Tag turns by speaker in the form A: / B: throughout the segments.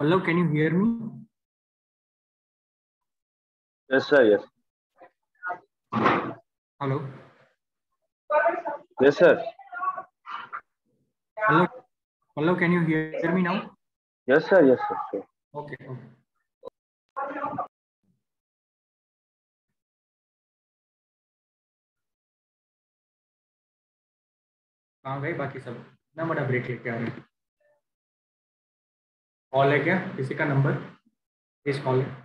A: Pallav, can you hear me?
B: Yes, sir. Yes.
A: Hello.
B: Yes, sir.
A: Pallav, Pallav, can you hear me now?
B: Yes, sir. Yes, sir. Sure.
A: Okay. Okay. कहाँ गए बाकी सब? इतना बड़ा break लेके आ रहे हैं। कॉल है क्या? किसी का नंबर? किस कॉल है?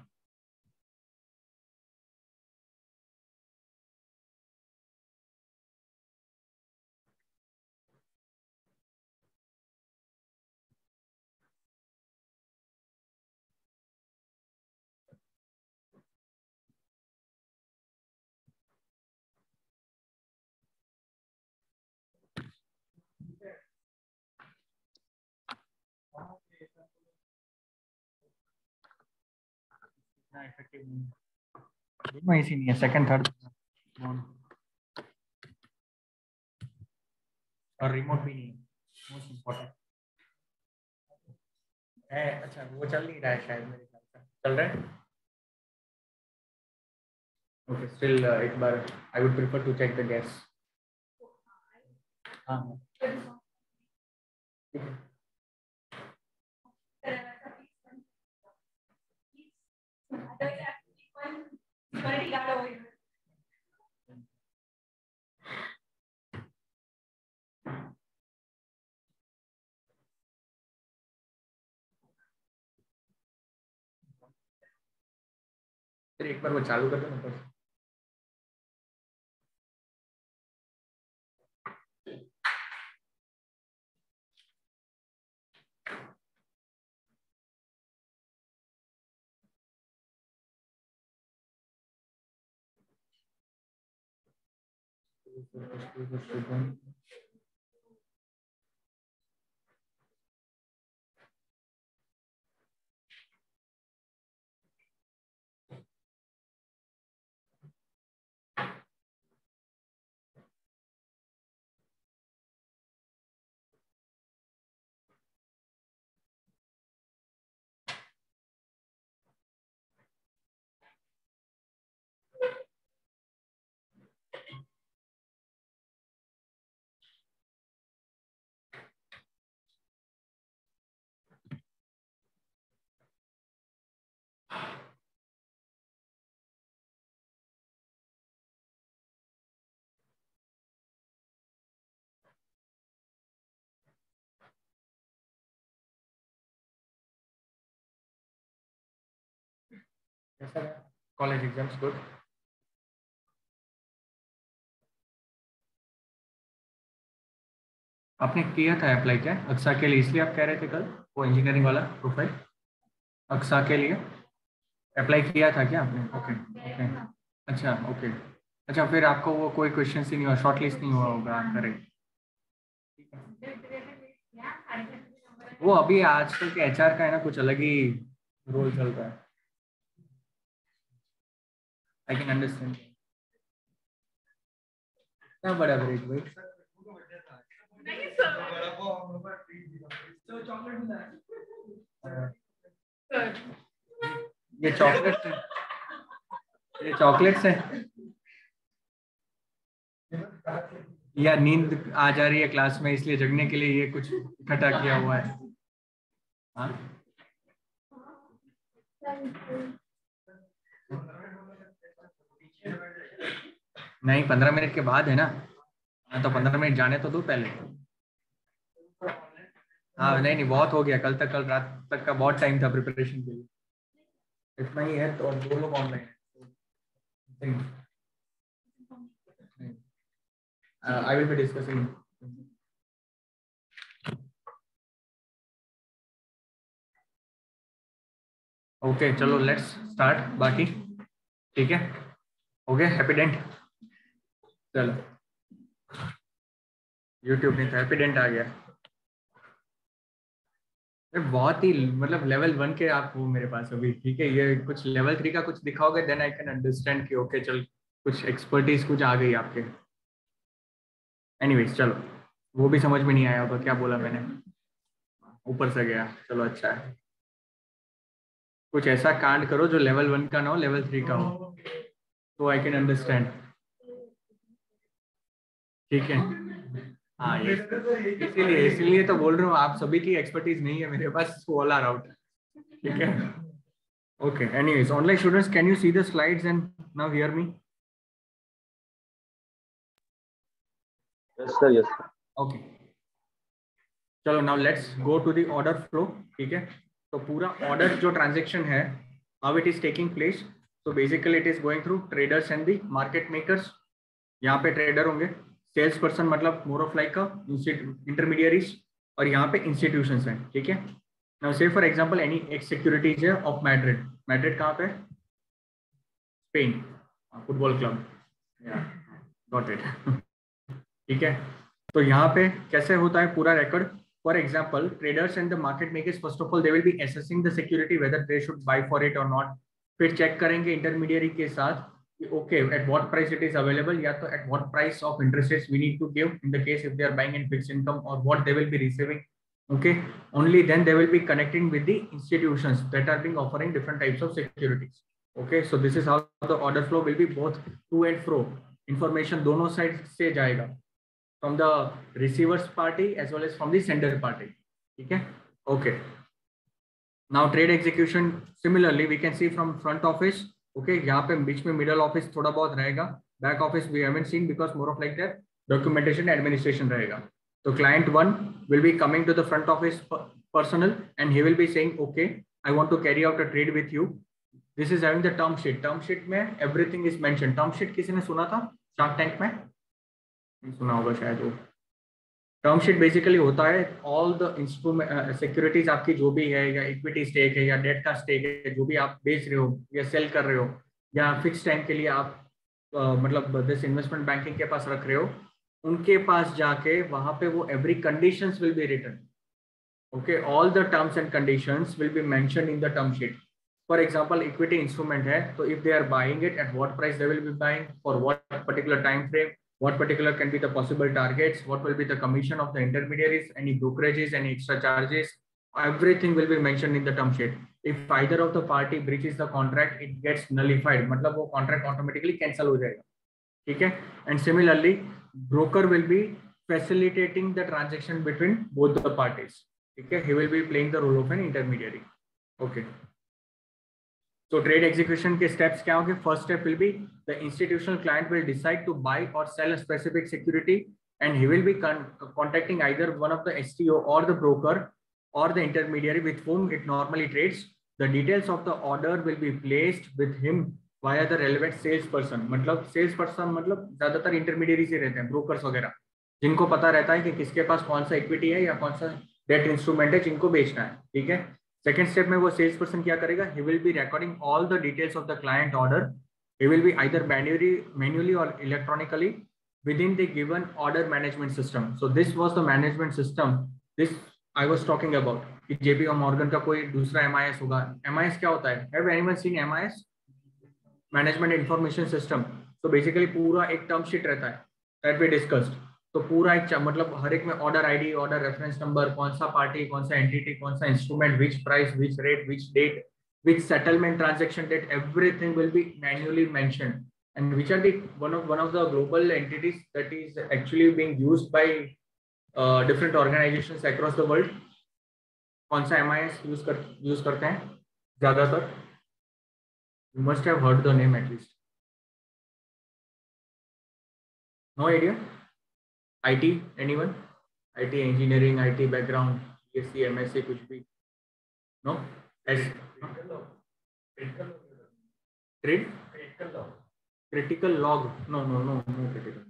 A: इतना इफेक्टिव नहीं है। दोनों ऐसी नहीं है, सेकंड थर्ड और रिमोट भी नहीं है। मोस्ट इम्पोर्टेंट है। अच्छा, वो चल नहीं रहा है शायद, मेरे ख्याल से चल रहा है। ओके, स्टिल एक बार I would prefer to check the gas. हाँ, ठीक है। फिर एक बार वो चालू कर दो ना बस। कैसा है कॉलेज एग्जाम्स? गुड। आपने किया था अप्लाई क्या अक्सा के लिए? इसलिए आप कह रहे थे कल वो इंजीनियरिंग वाला प्रोफाइल अक्सा के लिए अप्लाई किया था क्या आपने? ओके। ओके। अच्छा। ओके। अच्छा, फिर आपको वो कोई क्वेश्चन ही नहीं हुआ, शॉर्ट लिस्ट नहीं हुआ होगा? करेक्ट। वो अभी आजकल के एचआर का है ना, कुछ अलग ही रोल चल रहा है। I can understand. इतना बड़ा ब्रेक भाई। ये चॉकलेट है, ये चॉकलेट्स है या नींद आ जा रही है क्लास में इसलिए जगने के लिए ये कुछ इकट्ठा किया हुआ है? हाँ, नहीं 15 मिनट के बाद है ना। हाँ, तो 15 मिनट जाने तो दो पहले। हाँ, नहीं नहीं, बहुत हो गया। कल रात तक का बहुत टाइम था प्रिपरेशन के लिए। इतना ही है तो दो लोग ऑनलाइन है। आई विल बी डिस्कसिंग। ओके, चलो लेट्स स्टार्ट बाकी। ठीक है, हो गया हैप्पी डेंट। चलो, यूट्यूब नहीं था, हैप्पी डेंट आ गया। बहुत ही मतलब लेवल 1 के आप हो मेरे पास अभी। ठीक है, ये कुछ लेवल 3 का कुछ दिखाओगे देन आई कैन अंडरस्टैंड कि ओके चल कुछ एक्सपर्टीज कुछ आ गई आपके। एनीवेज चलो, वो भी समझ में नहीं आया होगा क्या बोला मैंने, ऊपर से गया। चलो अच्छा है। कुछ ऐसा कांड करो जो लेवल 1 का ना हो, लेवल 3 का हो, तो आई कैन अंडरस्टैंड। ठीक है, हाँ ये इसीलिए इसीलिए तो बोल रहा हूँ, आप सभी की एक्सपर्टीज नहीं है मेरे पास, ऑल आर आउट। ठीक है, okay. Anyways, online students, can you see the slides and now hear me?
B: Yes, sir. Yes, sir.
A: Okay, चलो now let's go to the order flow. ठीक है, तो पूरा ऑर्डर जो ट्रांजेक्शन है, how it is taking place. तो basically it is going through traders and the market makers. यहाँ पे ट्रेडर होंगे, सेल्स पर्सन मतलब मोर ऑफ लाइक इंटरमीडियरीज, और यहाँ पे इंस्टीट्यूशंस हैं। ठीक है, नाउ से फॉर एग्जांपल एनी एक सिक्योरिटीज है ऑफ मैड्रिड। मैड्रिड कहाँ पे? Spain, football club, got it. ठीक है, तो यहाँ पे कैसे होता है पूरा record. For example traders and the market makers, first of all they will B assessing the security whether they should buy for it और नॉट। फिर चेक करेंगे इंटरमीडियरी के साथ, okay eight what price it is available, या तो eight what price of interest rates we need to give in the case if they are buying in fixed income, और what they will be receiving. Okay, only then they will be connecting with the institutions that are being offering different types of securities. Okay, so this is how the order flow will be, both to and fro, information दोनों side से जाएगा, from the receivers party as well as from the sender party. ठीक है, okay. Now trade execution similarly we can see from front office. Okay, यहाँ पे बीच में middle office थोड़ा बहुत रहेगा, back office we haven't seen because more of like that documentation administration रहेगा. So client 1 will be coming to the front office personnel and he will be saying, okay, I want to carry out a trade with you. This is having the term sheet. Term sheet में everything is mentioned. Term sheet किसी ने सुना था Shark Tank में? नहीं सुना होगा शायद वो। टर्म शीट बेसिकली होता है ऑल द इंस्ट्रूमेंट सिक्योरिटीज आपकी जो भी है, या इक्विटी स्टेक है या डेट का स्टेक है, जो भी आप बेच रहे हो या सेल कर रहे हो, या फिक्स टाइम के लिए आप मतलब दिस इन्वेस्टमेंट बैंकिंग के पास रख रहे हो, उनके पास जाके वहां पे वो every conditions will be written. Okay, all the terms and conditions will be mentioned in the term sheet. For example equity instrument है, तो if they are buying it at what price they will be buying, for what particular time frame, what particular can be the possible targets, what will be the commission of the intermediaries, any brokerages, any extra charges, everything will be mentioned in the term sheet. If either of the party breaches the contract, it gets nullified, मतलब वो contract automatically cancel हो जाएगा। ठीक है, and similarly broker will be facilitating the transaction between both the parties. ठीक है, he will be playing the role of an intermediary. Okay, so trade execution के steps क्या होंगे? First step will be the institutional client will decide to buy or sell a specific security, and he will be contacting either one of the STO or the broker or the intermediary with whom it normally trades. The details of the order will be placed with him via the relevant salesperson. मतलब salesperson मतलब ज्यादातर intermediary से रहते हैं, brokers वगैरह, जिनको पता रहता है कि किसके पास कौन सा इक्विटी है या कौन सा डेट इंस्ट्रूमेंट है जिनको बेचना है। ठीक है, सेकेंड स्टेप में वो सेल्स पर्सन क्या करेगा? He will be recording all the details of the client order. He will be either manually और electronically within the given order management system. So this was the management system this I was talking about कि JP Morgan का कोई दूसरा MIS होगा. MIS क्या होता है? Have anyone seen MIS? Management Information System. So basically पूरा एक term sheet रहता है that we discussed. तो पूरा एक मतलब हर एक में order ID, order reference number, कौन सा पार्टी, कौन सा एंटिटी, कौन सा instrument, which price, which rate, which date, which settlement transaction date, everything will be manually mentioned. And which are the one of the global entities that is actually being used by different organizations across the world? कौन सा MIS use करते हैं ज्यादातर? You must have heard the name at least. No idea? IT, anyone? IT engineering, IT background, BSc, MSc, कुछ भी? No? Trade? Critical log? No critical.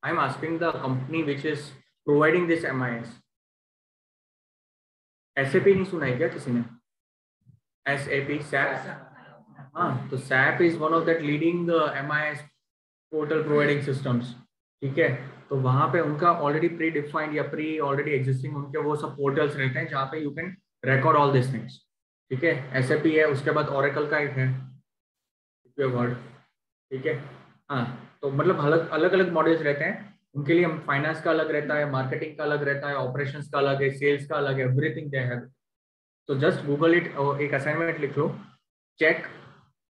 A: I'm asking the company which is providing this MIS. SAP नहीं सुना है क्या किसी ने? SAP, SAP? हाँ, तो SAP is one of that leading MIS portal providing systems. ठीक है, तो वहां पे उनका ऑलरेडी प्री डिफाइंड या प्री ऑलरेडी एग्जिस्टिंग उनके वो सब पोर्टल्स रहते हैं जहाँ पे you can record all this things. ठीक है, SAP है, उसके बाद Oracle का एक है, ठीक है. हाँ, तो मतलब अलग अलग मॉड्यूल्स रहते हैं उनके लिए. फाइनेंस का अलग रहता है, मार्केटिंग का अलग रहता है, ऑपरेशंस का अलग है, सेल्स का अलग है, एवरीथिंग दे हैव. तो जस्ट गूगल इट और एक असाइनमेंट लिख लो चेक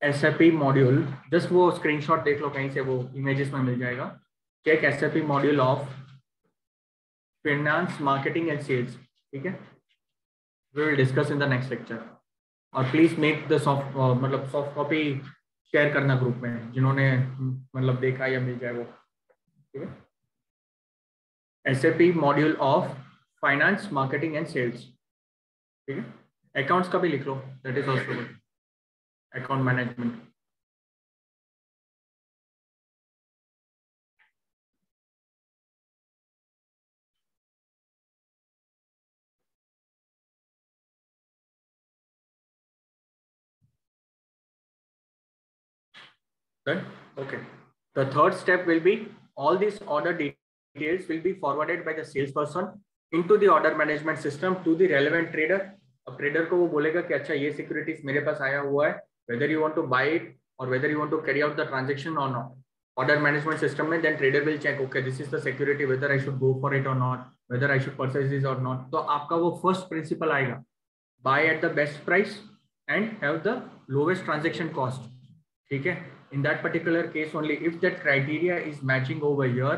A: SAP मॉड्यूल, जस्ट वो स्क्रीनशॉट देख लो कहीं से, वो इमेजेस में मिल जाएगा। Check SAP module of finance marketing and sales, ठीक है, we will discuss in the next lecture. और प्लीज मेक द सॉफ्ट मतलब सॉफ्ट कॉपी शेयर करना ग्रुप में, जिन्होंने मतलब देखा या मिल जाए वो, ठीक है। SAP module of finance marketing and sales, ठीक है। अकाउंट्स का भी लिख लो, that is also good, account management. Done? Okay. The third step will be all these order details will be forwarded by the salesperson into the order management system to the relevant trader. अब trader को वो बोलेगा कि अच्छा ये securities मेरे पास आया हुआ है, whether you want to buy it or whether you want to carry out the transaction or not. Order management system में then trader will check, okay, this is the security, whether I should go for it or not, whether I should purchase this or not. तो आपका वो first principle आएगा, buy at the best price and have the lowest transaction cost, ठीक है। In that particular case only, if that criteria is matching over here,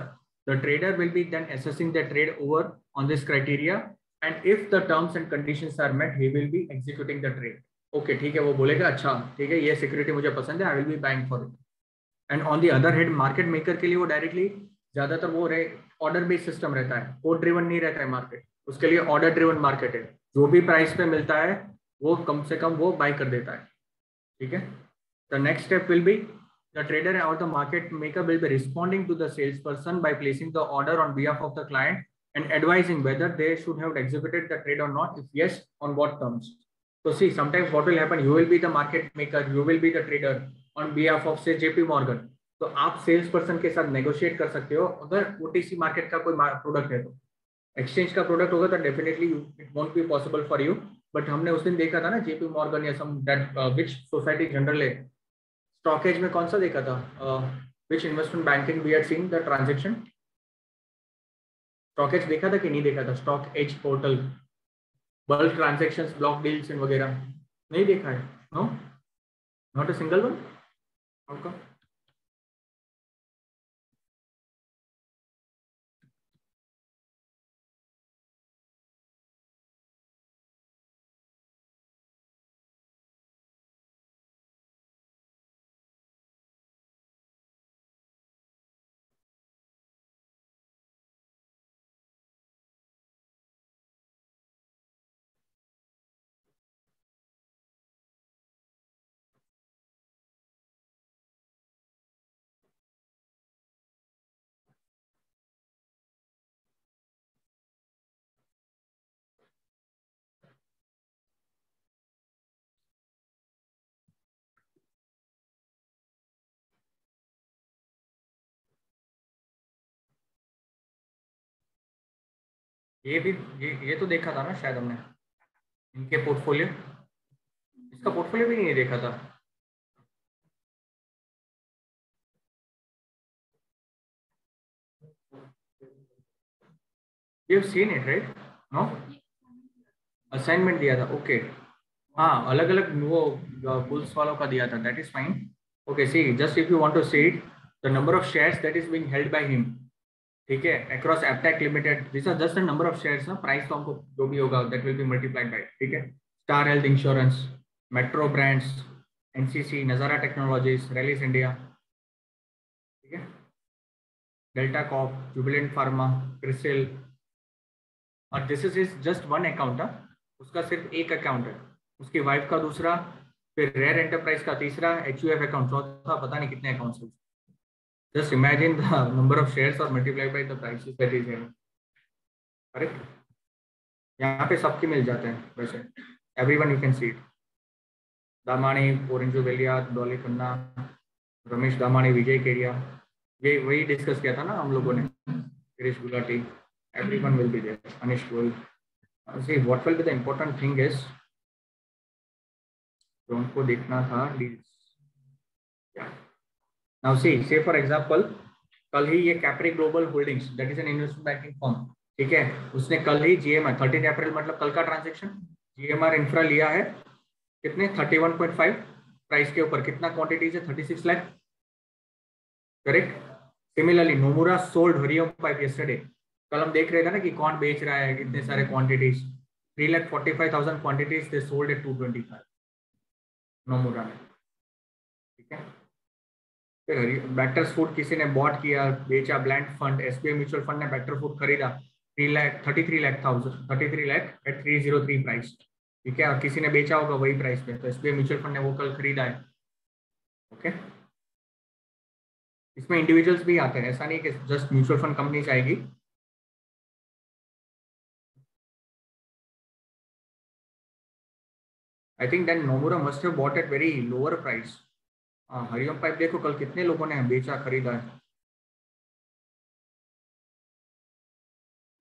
A: the trader will be then assessing the trade over on this criteria, and if the terms and conditions are met, he will be executing the trade. Okay, ठीक है, वो बोलेगा अच्छा ठीक है ये security मुझे पसंद है, I will be buying for it. And on the other hand, market maker के लिए वो डायरेक्टली ज्यादातर वो ऑर्डर बेस्ड सिस्टम रहता है, कोड ड्रिवन नहीं रहता है मार्केट, उसके लिए ऑर्डर ड्रिवन मार्केट है, जो भी प्राइस पे मिलता है वो कम से कम वो बाय कर देता है, ठीक है। The next step will be the trader or the market maker will be responding to the salesperson by placing the order on behalf of the client and advising whether they should have executed the trade or not. If yes, on what terms. So see, sometimes what will happen, you will be the market maker, you will be the trader on behalf of say JP Morgan. तो आप sales person के साथ negotiate कर सकते हो, अगर OTC market का कोई प्रोडक्ट है तो। एक्सचेंज का प्रोडक्ट होगा तो definitely it won't be possible for you, but हमने उस दिन देखा था ना जेपी मॉर्गन या some that which Societe Generale है, स्टॉक एज में कौन सा देखा था, which investment banking we had seen the transaction, StockEdge देखा था कि नहीं देखा था, StockEdge portal, bulk transactions, block deals वगैरह नहीं देखा है, no, not a single one, आपका ये भी ये तो देखा था ना शायद हमने, इनके पोर्टफोलियो, इसका पोर्टफोलियो भी नहीं देखा था। You have seen it right, no, assignment दिया था, ओके हाँ, अलग अलग वो बुल्स वालों का दिया था, that is fine. Okay see, just if you want to see it, the number of shares that is being held by him, ठीक है, across Aptech limited, this are just the number of shares ना, price तो हमको जो भी होगा that will be multiplied by, ठीक है। Star Health insurance, Metro Brands, NCC, Nazara Technologies, Rallis India, ठीक है, Delta Corp, Jubilant Pharma, CRISIL, और this is just one account, उसका सिर्फ एक अकाउंट है, उसकी वाइफ का दूसरा, फिर रेयर एंटरप्राइज का तीसरा, HUF अकाउंट चौथा, पता नहीं कितने अकाउंट्स हैं। Just imagine the number of shares और multiply by the prices that is having, correct. यहाँ पे सबके मिल जाते हैं वैसे, everyone you can see it, Damani, Porinju Veliya, Dolly Khanna, Ramesh Damani, Vijay Kedia, ये वही डिस्कस किया था ना हम लोगों ने, Girish Gulati, everyone will be there, Anish will see what will be the important thing is, जो उनको देखना था deals, yeah. Now see, say for example, कल ही ये Capri global holdings that is an investment banking firm, ठीक है, उसने कल ही GMR 13 अप्रैल मतलब कल का ट्रांजेक्शन, GMR इंफ्रा लिया है कितने 31.5, प्राइस के ऊपर कितना क्वांटिटीज है? 36 lakh, correct. Similarly Nomura sold Hariom pipe yesterday, कल हम देख रहे थे ना कि कौन बेच रहा है, कितने सारे quantities, 3,45,000 quantities they sold at 225 Nomura में, ठीक है। फिर बैटर्स फूड किसी ने बॉट किया, बेचा, blend fund, SBI mutual fund ने बैटर फूड खरीदा 33 लाख एट 303 प्राइस, ठीक है, और किसी ने बेचा होगा वही प्राइस पे, तो एसबीआई म्यूचुअल फंड ने वो कल खरीदा है, ओके। इसमें इंडिविजुअल्स भी आते हैं, ऐसा नहीं कि जस्ट म्यूचुअल फंड कंपनी आएगी। I think then Nomura must have bought at very lower price. Hariom pipe देखो कल कितने लोगों ने बेचा, खरीदा है।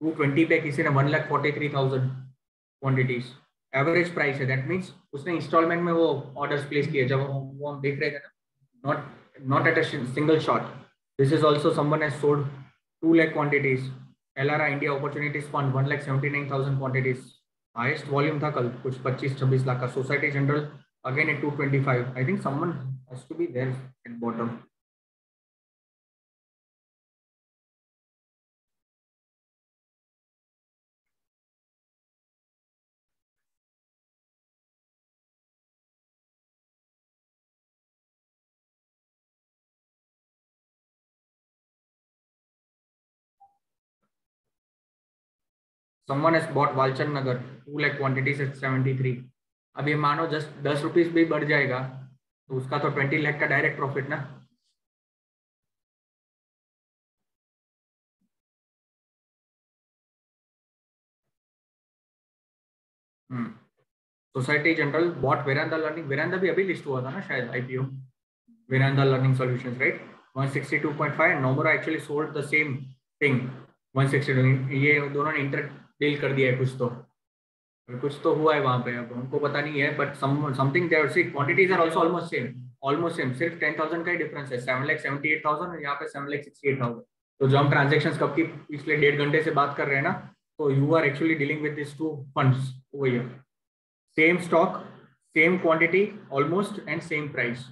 A: 220 पे किसी ने 1,43,000 क्वांटिटीज एवरेज प्राइस है, दैट मीन्स उसने इंस्टॉलमेंट में वो ऑर्डर्स प्लेस किए, जब वो हम देख रहे थे ना, not at a single shot. This is also someone has sold 2 lakh quantities. Elara India opportunities fund 1,79,000 quantities, highest volume था कल, कुछ 25-26 लाख का। Societe Generale again at 225, I think someone has to be there at bottom. Someone has bought Walchand Nagar 2 lakh quantities at 73। अब ये मानो just 10 rupees भी बढ़ जाएगा तो उसका तो 20 लाख का डायरेक्ट प्रॉफिट ना। Societe Generale bought Veranda learning, Veranda भी अभी लिस्ट हुआ था ना शायद IPO, Veranda learning solutions, right. 162.5, Nomura actually sold the same thing 162। ये दोनों ने इंटर डील कर दिया है, कुछ तो हुआ है वहां पे, अब हमको पता नहीं है, but something there, see quantities are also almost same, सिर्फ 10,000 का ही डिफरेंस है। 7,78,000 और यहाँ पे 7,68,000। तो जो हम ट्रांजेक्शंस कब की पिछले 1.5 घंटे से बात कर रहे हैं ना, तो you are actually dealing with this two funds over here, same stock, same quantity almost and same price,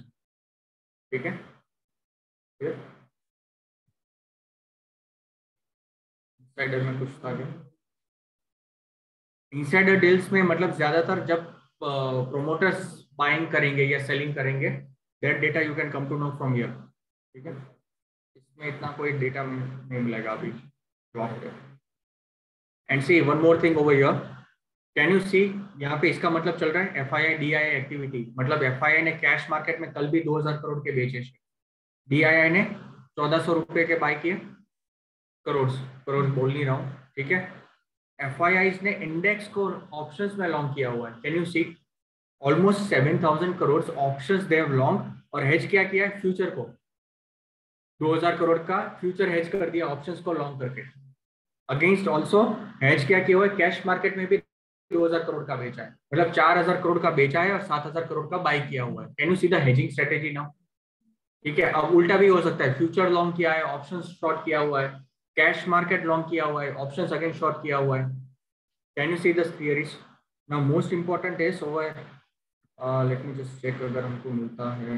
A: ठीक है। साइडर में कुछ था क्या? इनसाइडर डील्स में मतलब ज्यादातर जब प्रोमोटर्स बाइंग करेंगे या सेलिंग करेंगे, that data you can come to know from here, ठीक है। इसमें इतना कोई डेटा नहीं मिलेगा अभी। And see one more thing over here, can you see, यहाँ पे इसका मतलब चल रहा है एफआईआई डीआईआई एक्टिविटी, मतलब एफआईआई ने कैश मार्केट में कल भी 2,000 करोड़ के बेचे, डीआईआई ने 1,400 रुपए के बाय किए, करोड़ करोड़ बोल नहीं रहा हूँ, ठीक है। एफआईआई ने इंडेक्स को ऑप्शंस में लॉन्ग किया हुआ है, can you see, almost 7,000 crore options they have long, और हेज क्या किया है? फ्यूचर को 2,000 करोड़ का फ्यूचर हेज कर दिया ऑप्शंस को लॉन्ग करके। अगेंस्ट ऑल्सो हेज क्या किया हुआ है? कैश मार्केट में भी 2,000 करोड़ का बेचा है, मतलब 4,000 करोड़ का बेचा है और 7,000 करोड़ का बाई किया हुआ है। Can you see the hedging strategy now, ठीक है। अब उल्टा भी हो सकता है, फ्यूचर लॉन्ग किया है, ऑप्शंस शॉर्ट किया हुआ है, कैश मार्केट लॉन्ग किया हुआ है, ऑप्शंस अगेन शॉर्ट किया हुआ है। Can you see the theories now? Most important is over, let me just check अगर हमको मिलता है।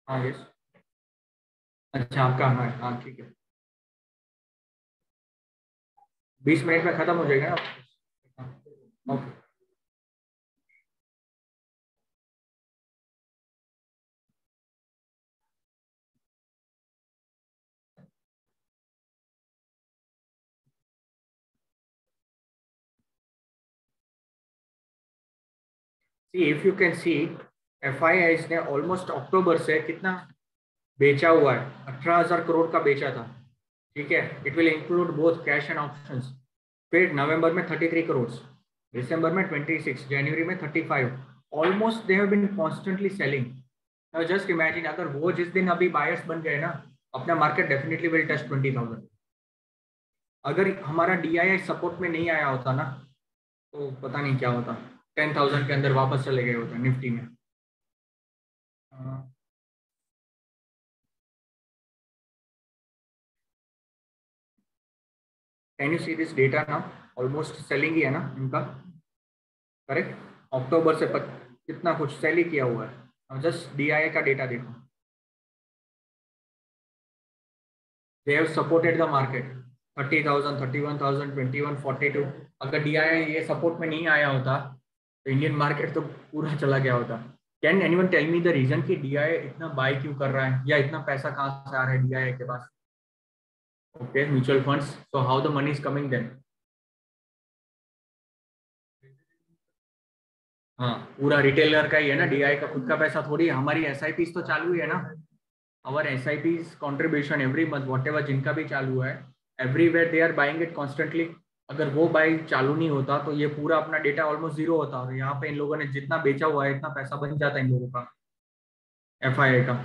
A: हाँ यस, अच्छा आपका, हाँ हाँ ठीक है, 20 मिनट में खत्म हो जाएगा ना, okay. See if you can see, FII ने ऑलमोस्ट अक्टूबर से कितना बेचा हुआ है? 18,000 करोड़ का बेचा था, ठीक है। It will include both cash and options. फिर नवंबर में 33 करोड़, दिसंबर में 26, जनवरी में 35, almost they have been constantly selling. Now just imagine, अगर वो जिस दिन अभी बायर्स बन गए ना, अपना मार्केट डेफिनेटली विल टच 20,000। अगर हमारा डीआईआई सपोर्ट में नहीं आया होता ना, तो पता नहीं क्या होता, 10,000 के अंदर वापस चले गए होते निफ्टी में। Can you see this data now? Almost selling ही है ना इनका, करेक्ट। अक्टूबर से कितना कुछ सेल ही किया हुआ है। अब जस्ट DIA का डेटा देखो, they have supported the market 30,000, 31,000, 21, 42। अगर DIA ये सपोर्ट में नहीं आया होता तो इंडियन मार्केट तो पूरा चला गया होता। Can anyone tell me the reason कि DIA इतना बाय क्यों कर रहा है, या इतना पैसा कहाँ से आ रहा है DIA के पास? Okay, mutual funds. So how the money is coming then? हाँ, पूरा रिटेलर का ही है ना, DIA का खुद का पैसा थोड़ी है। हमारी SIPs तो चालू ही है ना, our SIPs contribution every month whatever जिनका भी चालू है, everywhere they are buying it constantly। अगर वो बाई चालू नहीं होता तो ये पूरा अपना डेटा ऑलमोस्ट जीरो होता, और यहाँ पे इन लोगों ने जितना बेचा हुआ है इतना पैसा बन जाता है इन लोगों का, FII का,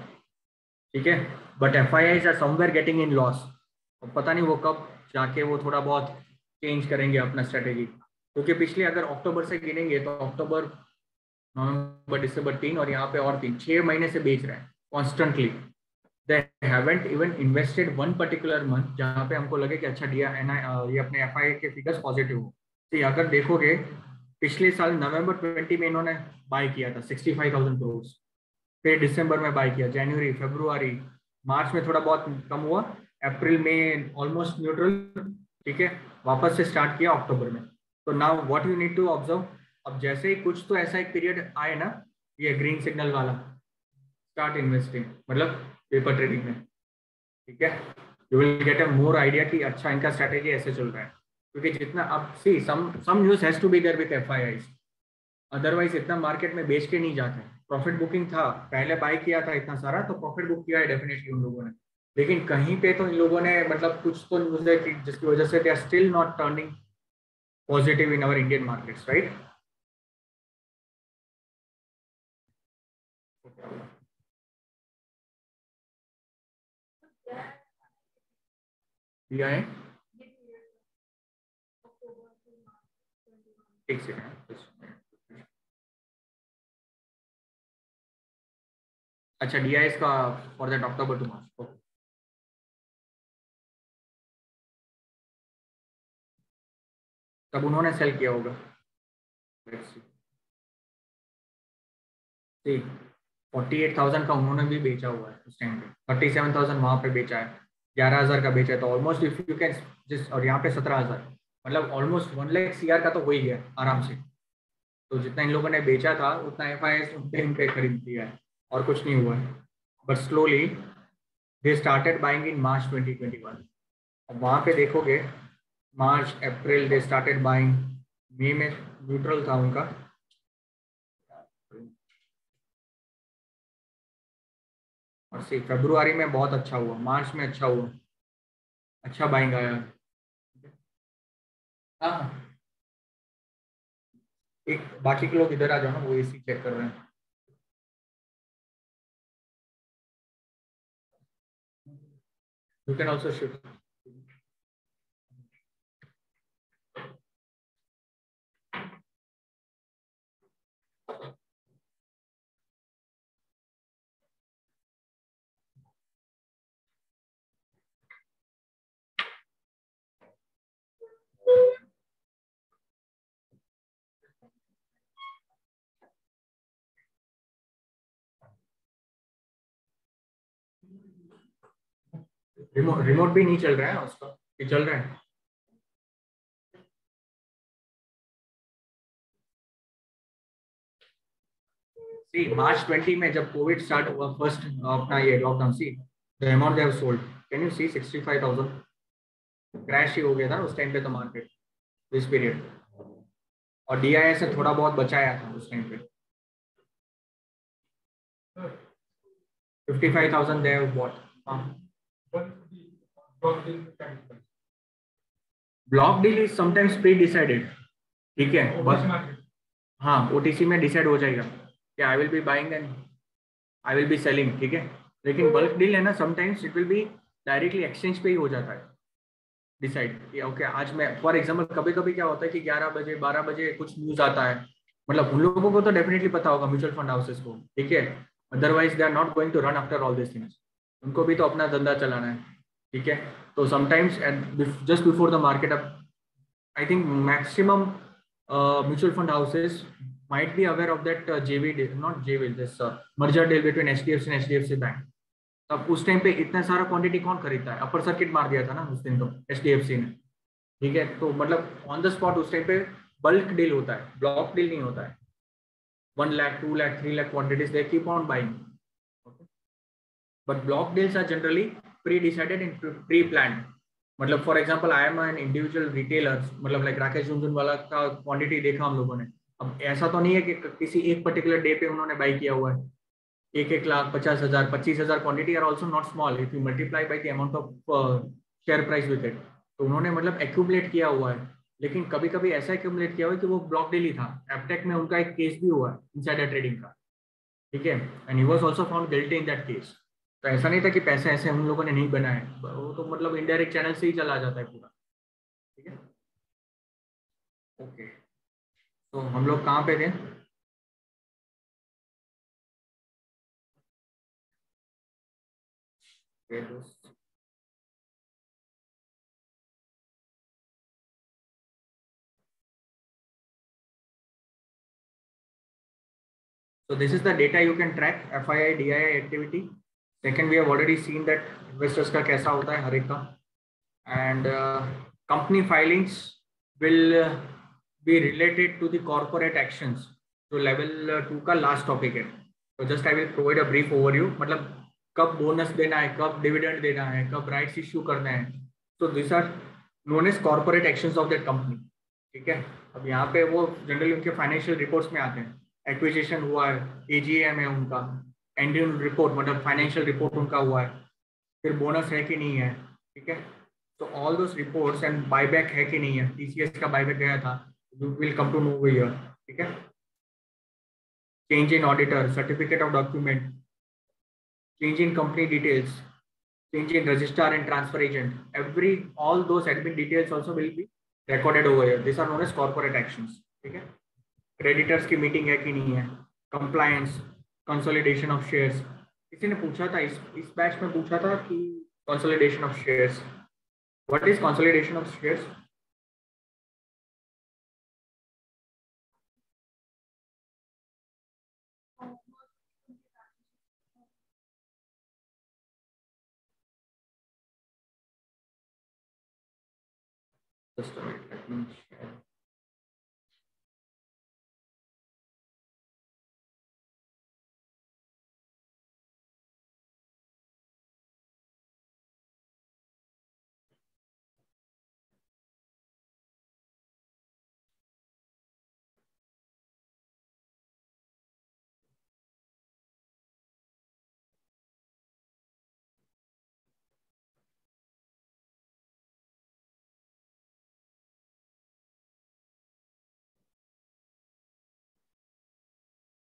A: ठीक है। But FIIs are somewhere getting in loss. पता नहीं वो कब जाके वो थोड़ा बहुत चेंज करेंगे अपना स्ट्रेटेजी, क्योंकि पिछले अगर अक्टूबर से गिनेंगे तो अक्टूबर, नवंबर, दिसंबर 3, और यहाँ पे और 6 महीने से बेच रहे हैं constantly. They haven't even invested one particular month जहाँ पे हमको लगे कि अच्छा ये अपने FII के फिगर्स पॉजिटिव हो। तो अगर देखोगे पिछले साल नवंबर 20 में इन्होंने बाय किया था 65,000 करोड़, फिर दिसंबर में बाय किया, जनवरी, फरवरी, मार्च में थोड़ा बहुत कम हुआ, अप्रैल में ऑलमोस्ट न्यूट्रल, ठीक है, वापस से स्टार्ट किया अक्टूबर में। तो now what you need to observe, अब जैसे ही कुछ तो ऐसा एक पीरियड आए ना, ये ग्रीन सिग्नल वाला, स्टार्ट इन्वेस्टिंग, मतलब पेपर ट्रेडिंग में, ठीक है। You will get a more idea कि अच्छा इनका स्ट्रेटेजी ऐसे चल रहा है, क्योंकि जितना अब see some news has to be there with FIIs, otherwise इतना मार्केट में बेच के नहीं जाते। प्रॉफिट बुकिंग था, पहले बाय किया था इतना सारा तो प्रॉफिट बुक किया है डेफिनेटली उन लोगों ने, लेकिन कहीं पे तो इन लोगों ने मतलब कुछ तो न्यूज़ है कि जिसकी वजह से they are still not turning positive in our Indian markets, right. दिया है, एक सेकंड। अच्छा, DIS का for that October to March, तब उन्होंने सेल किया होगा। सी 48,000 का उन्होंने भी बेचा हुआ है उस टाइम पे, 37,000 वहां पे बेचा है, 11,000 का बेचा है, तो ऑलमोस्ट इफ यू कैन जिस, और यहाँ पे 17,000, मतलब ऑलमोस्ट 1 लाख CR का तो हो ही गया आराम से। तो जितना इन लोगों ने बेचा था उतना FIIs टाइम पे खरीद लिया है, और कुछ नहीं हुआ है। But slowly they started buying in March 2021। अब वहाँ पे देखोगे मार्च अप्रैल दे स्टार्टेड बाइंग, मई में न्यूट्रल था उनका, और सी फरवरी में बहुत अच्छा हुआ, मार्च में अच्छा हुआ, अच्छा बाइंग आया। हाँ, एक बाकी के लोग इधर आ जाओ ना, वो AC चेक कर रहे हैं। You can also shift. Remote भी नहीं चल रहा है उसका, ये चल रहा है। सी मार्च 20 में जब कोविड स्टार्ट हुआ फर्स्ट अपना ये lockdown, see the amount they have sold, can you see 65,000 crash ही हो गया था उस टाइम पे तो मार्केट, दिस पीरियड, और DIA से थोड़ा बहुत बचाया था उस टाइम पे। 55,000 they have bought. Block deal is sometimes pre decided, ठीक है, बस हाँ OTC में डिसाइड हो जाएगा कि आई will be buying and I will be selling, ठीक है। लेकिन बल्क डील है ना, sometimes it will be directly exchange पे ही हो जाता है डिसाइड कि ओके आज मैं, फॉर एग्जांपल कभी कभी क्या होता है कि 11 बजे 12 बजे कुछ न्यूज आता है, मतलब उन लोगों को तो डेफिनेटली पता होगा म्यूचुअल फंड हाउसेस को, ठीक है, otherwise they are not going to run after all this things, उनको भी तो अपना धंधा चलाना है, ठीक है। तो sometimes just before the market, अब I think maximum mutual fund houses might be aware of that JV deal, not JV, this merger deal between HDFC and HDFC Bank. तब उस टाइम पे इतना सारा क्वांटिटी कौन खरीदता है? अपर सर्किट मार दिया था ना उस दिन तो HDFC ने, ठीक है। तो मतलब ऑन द स्पॉट उस टाइम पे बल्क डील होता है, ब्लॉक डील नहीं होता है। 1 lakh 2 lakh 3 lakh quantities they keep on buying, but block deals are generally pre decided in pre planned. मतलब for example I am an individual retailer, मतलब लाइक राकेश झुनझुनवाला का क्वांटिटी देखा हम लोगों ने। अब ऐसा तो नहीं है कि किसी एक पर्टिकुलर डे पे उन्होंने बाई किया हुआ है। 1 1 lakh 50,000 25,000 quantity are also not small if you multiply by the amount of share price with it. तो उन्होंने मतलब एक्यूमुलेट किया हुआ है। लेकिन कभी कभी ऐसा एक्यूमुलेट किया हुआ है कि वो ब्लॉक डील ही था। एपटेक में उनका एक केस भी हुआ है इनसाइडर ट्रेडिंग का, ठीक है। And he was also found guilty in that case. तो ऐसा नहीं था कि पैसे ऐसे हम लोगों ने नहीं बनाए, वो तो मतलब इनडायरेक्ट चैनल से ही चला जाता है पूरा, ठीक है। ओके, तो हम लोग कहाँ पे थे? So this is the data you can track FII DII activity. Second, we have already seen that investors का कैसा होता है हर एक का, and company filings will be related to the corporate actions. तो level 2 का last topic है। तो just I will provide a brief overview, मतलब कब बोनस देना है, कब डिविडेंड देना है, कब राइट्स इश्यू करना है। तो this are known as corporate actions of that company, ठीक है। अब यहाँ पे वो जनरली उनके फाइनेंशियल रिपोर्ट्स में आते हैं। एक्विजिशन हुआ है, एजीएम है उनका, एंडियल रिपोर्ट मतलब फाइनेंशियल रिपोर्ट उनका हुआ है, फिर बोनस है कि नहीं है, ठीक है। तो all those reports and buyback है कि नहीं है, टीसीएस का बायबैक गया था, you will come to know here, ठीक है। Change in auditor, certificate of document, change in company details, change in registrar and transfer agent, all those admin details also will be recorded over here. These are known as corporate actions, ठीक है। Creditors की meeting है कि नहीं है, compliance, consolidation of shares. किसी ने पूछा था इस बैच में पूछा था कि consolidation of shares, what is consolidation of shares? Just a minute, let me share.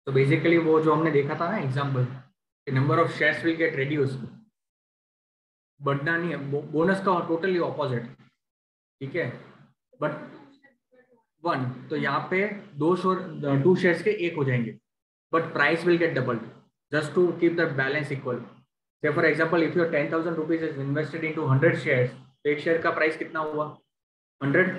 A: तो बेसिकली वो जो हमने देखा था ना example, number of shares will get reduce, बढ़ना नहीं है, बोनस का टोटली ऑपोजिट, ठीक है। बट 1, तो यहाँ पे 2 शेयर्स के 1 हो जाएंगे, but price will get doubled just to keep the balance equal. Say for example if your 10,000 rupees is invested into 100 shares, तो एक शेयर का प्राइस कितना हुआ? 100,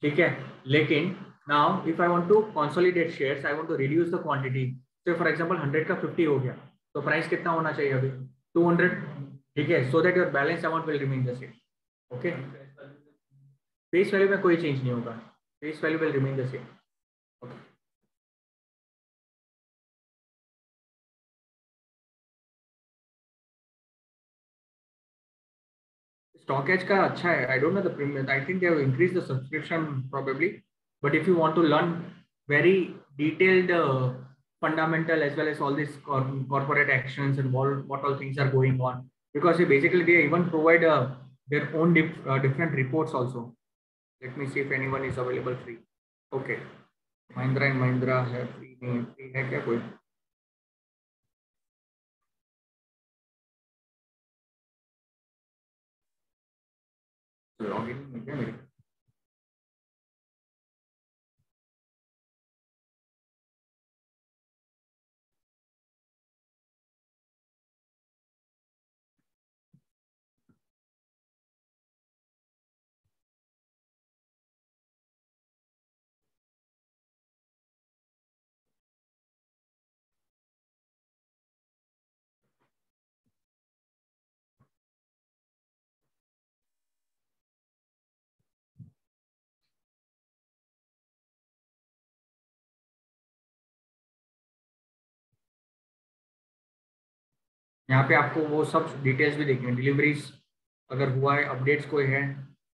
A: ठीक है। लेकिन now if I want to consolidate shares, I want to reduce the quantity, तो for example 100 का 50 हो गया, तो प्राइस कितना होना चाहिए अभी? 200, ठीक है। So that your balance amount will remain the same, okay. Face value में कोई चेंज नहीं होगा, face value will remain the same, okay. Stock edge का अच्छा है, I don't know the premium, I think they have increase the subscription probably, but if you want to learn very detailed fundamental as well as all these corporate actions and what all things are going on, because basically they even provide their own different reports also. Let me see if anyone is available free. Okay, Mahindra and Mahindra है free, नहीं free है क्या कोई? Login नहीं क्या मेरी? यहाँ पे आपको वो सब डिटेल्स भी देखनी है, डिलीवरीज अगर हुआ है, अपडेट्स कोई है,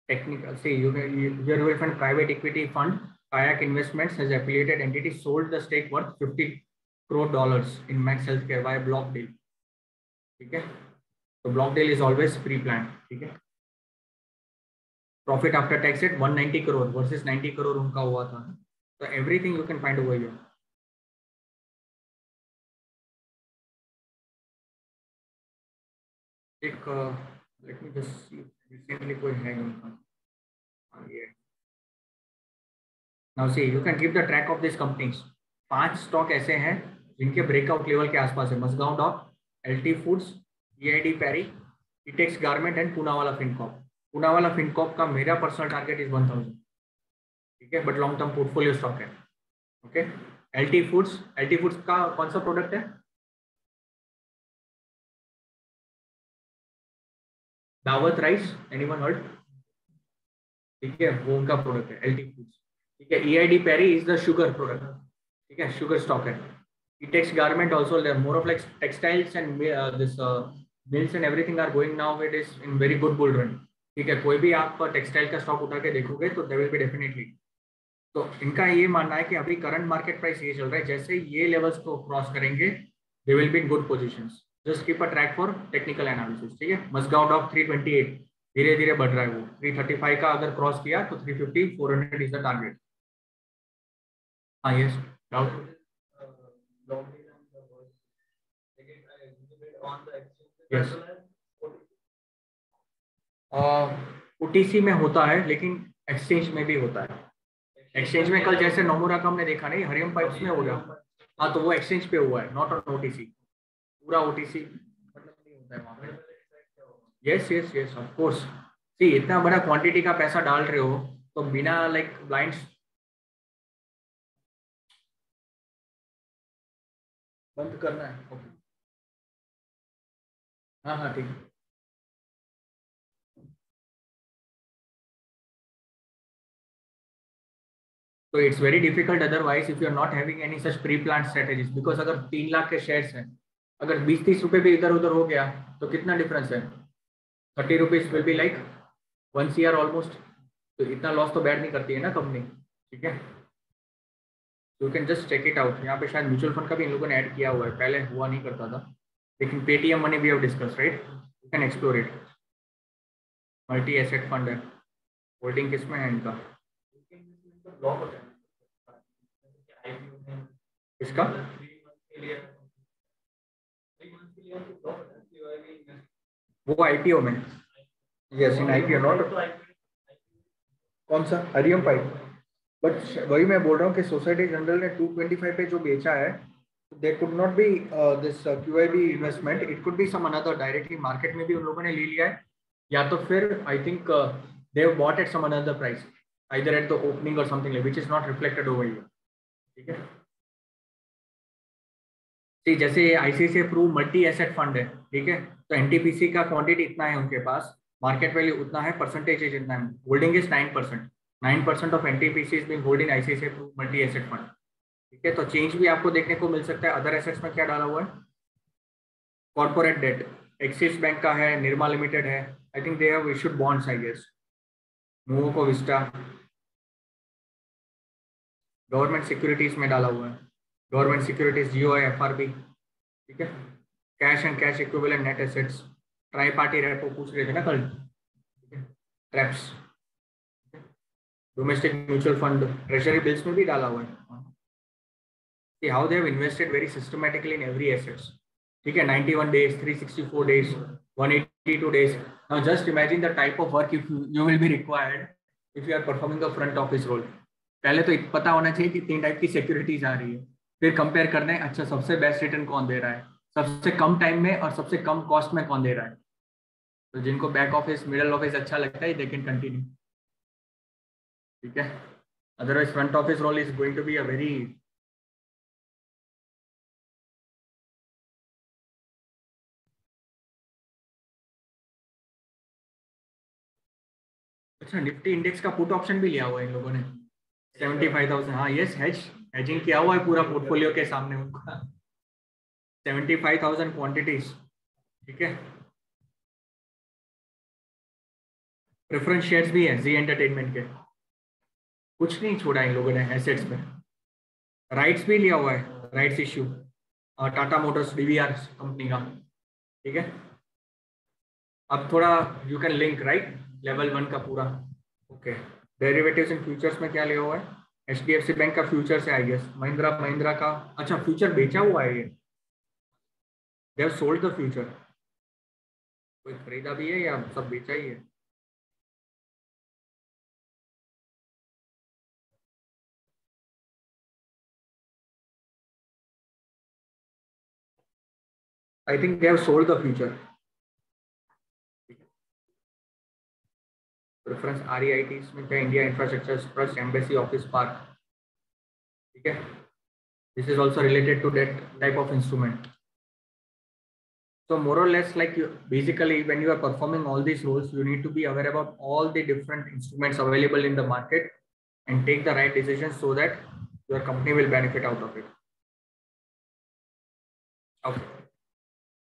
A: टेक्निकल से you will find private equity fund Kayak Investments has affiliated entity sold the stake worth $50 crore in Max Healthcare via block deal. ठीक है, तो block deal is always pre-planned. ठीक है, profit after tax at 190 crore versus 90 crore उनका हुआ था, तो everything you can find over here. एक let me just see recently कोई है उनका, ये now see you can keep the track of this companies. 5 stock ऐसे हैं जिनके ब्रेकआउट लेवल के आसपास है, Mazagon Dock, LT Foods, EID Parry, Kitex garment and Poonawalla Fincorp. Poonawalla Fincorp का मेरा पर्सनल टारगेट इज 1000. ठीक है, but long term portfolio stock है. ओके, एलटी फूड्स का कौन सा प्रोडक्ट है? दावत राइस, एनीवन हर्ड? ठीक है, वो उनका प्रोडक्ट है एलटी फूड्स. ठीक है, EID Parry is the sugar product. ठीक है, शुगर स्टॉक है. Kitex garment also more of like textiles and this mills and everything are going now, it is in very good bull run. ठीक है, कोई भी आप टेक्सटाइल का स्टॉक उठा के देखोगे तो देयर विल बी डेफिनेटली. तो इनका ये मानना है कि अभी करंट मार्केट प्राइस ये चल रहा है, जैसे ये लेवल्स को क्रॉस करेंगे दे will be in good positions. Just keep a track for technical analysis. ठीक है, मसगांव डॉक 328 धीरे धीरे बढ़ रहा है, वो 335 का अगर क्रॉस किया तो 350 400 इज द टारगेट. हाँ यस, डाउट. यस, ओटीसी में होता है लेकिन एक्सचेंज में भी होता है. एक्सचेंज में कल जैसे नोमुरा का हमने देखा नहीं, हरियम पाइप्स में हो गया. हाँ, तो वो एक्सचेंज पे हुआ है, नॉट ऑन ओटीसी. पूरा ओटीसी मतलब नहीं होता है वहाँ पे. Yes yes yes of course. See इतना बड़ा क्वांटिटी का पैसा डाल रहे हो तो बिना लाइक ब्लाइंड बंद करना है. ओके, हाँ हाँ ठीक है. तो it's very difficult otherwise if you are not having any such pre plan strategies. Because अगर 3 लाख के शेयर्स हैं, अगर 20-30 रुपए भी इधर उधर हो गया तो कितना डिफरेंस है? 30 rupees will be like 1 CR almost. तो इतना लॉस तो बैड नहीं करती है ना कंपनी. ठीक है, you can just check it out. यहाँ पे शायद म्यूचुअल फंड का भी इन लोगों ने ऐड किया हुआ है, पहले हुआ नहीं करता था, लेकिन Paytm money we have discuss right, you can explore it. Multi asset fund है, होल्डिंग किसमें है इनका? इसका वो आईपीओ में. Yes, in IPO not. कौन सा? हरियम पाइप. बट वही मैं बोल रहा हूँ कि सोसाइटी जनरल ने 225 पे जो बेचा है, there could not be this QIB investment, it could be some another directly market में भी उन लोगों ने ले लिया है, या तो फिर I think they have bought at some another price either at the opening or something like which is not reflected over here. ठीक है, जैसे ICICI Pru multi asset fund है. ठीक है, तो NTPC का क्वांटिटी इतना है उनके पास, मार्केट वैल्यू उतना है, परसेंटेज इतना है, holding is 9%. 9% of NTPC is being hold in ICICI Pru multi asset fund. ठीक है, तो चेंज भी आपको देखने को मिल सकता है. अदर एसेट्स में क्या डाला हुआ है? कॉर्पोरेट डेट एक्सिस बैंक का है, निर्मा लिमिटेड है, I think they have issued bonds I guess. मूवको विस्टा, गवर्नमेंट सिक्योरिटीज में डाला हुआ है, गवर्नमेंट सिक्योरिटीज GOI FRB. ठीक है, cash and cash equivalent net assets, try party repo पूछ रहे थे ना कल. ठीक है, traps, domestic mutual fund, treasury bills में भी डाला हुआ है. See how they have invested very systematically in every assets. ठीक है, 91 days, 364 days, 182 days. Now just imagine the type of work you will be required if you are performing a front office role. पहले तो पता होना चाहिए कि 3 type की securities आ रही है, फिर कंपेयर करना है अच्छा सबसे बेस्ट रिटर्न कौन दे रहा है, सबसे कम टाइम में और सबसे कम कॉस्ट में कौन दे रहा है. तो जिनको बैक ऑफिस मिडल ऑफिस अच्छा लगता है दे कैन कंटिन्यू. ठीक है, otherwise front office role is going to be a very. अच्छा, निफ्टी इंडेक्स का पुट ऑप्शन भी लिया हुआ है इन लोगों ने 75,000. हाँ यस, हेजिंग किया हुआ है पूरा पोर्टफोलियो के सामने उनका 75,000 क्वांटिटीज. ठीक है। प्रेफरेंस शेयर्स भी है जी एंटरटेनमेंट के, कुछ नहीं छोड़ा इन लोगों ने एसेट्स में। राइट्स भी लिया हुआ है, rights issue Tata Motors DVR company का। ठीक है, अब थोड़ा you can link right level 1 का पूरा। ओके, डेरिवेटिव्स इन फ्यूचर्स में क्या लिया हुआ है? एचडीएफसी बैंक का फ्यूचर्स है आई गेस, महिंद्रा महिंद्रा का। अच्छा, फ्यूचर बेचा हुआ है ये, they have sold the future. कोई खरीदा भी है या सब बेचा ही है? I think they have sold the future. Preference REIT इसमें क्या, India infrastructure trust Embassy office park. ठीक है, this is also related to that type of instrument. So more or less, like basically when you are performing all these roles, you need to be aware about all the different instruments available in the market and take the right decisions so that your company will benefit out of it. Okay.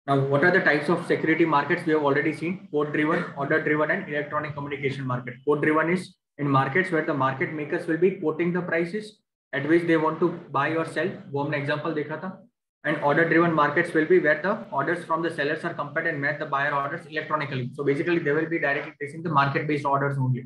A: Now, what are the types of security markets? We have already seen code driven, order driven, and electronic communication market. Code driven is in markets where the market makers will be quoting the prices at which they want to buy or sell. वो हमने example देखा था. And order driven markets will be where the orders from the sellers are compared and met the buyer orders electronically. So basically, they will be directly placing the market based orders only.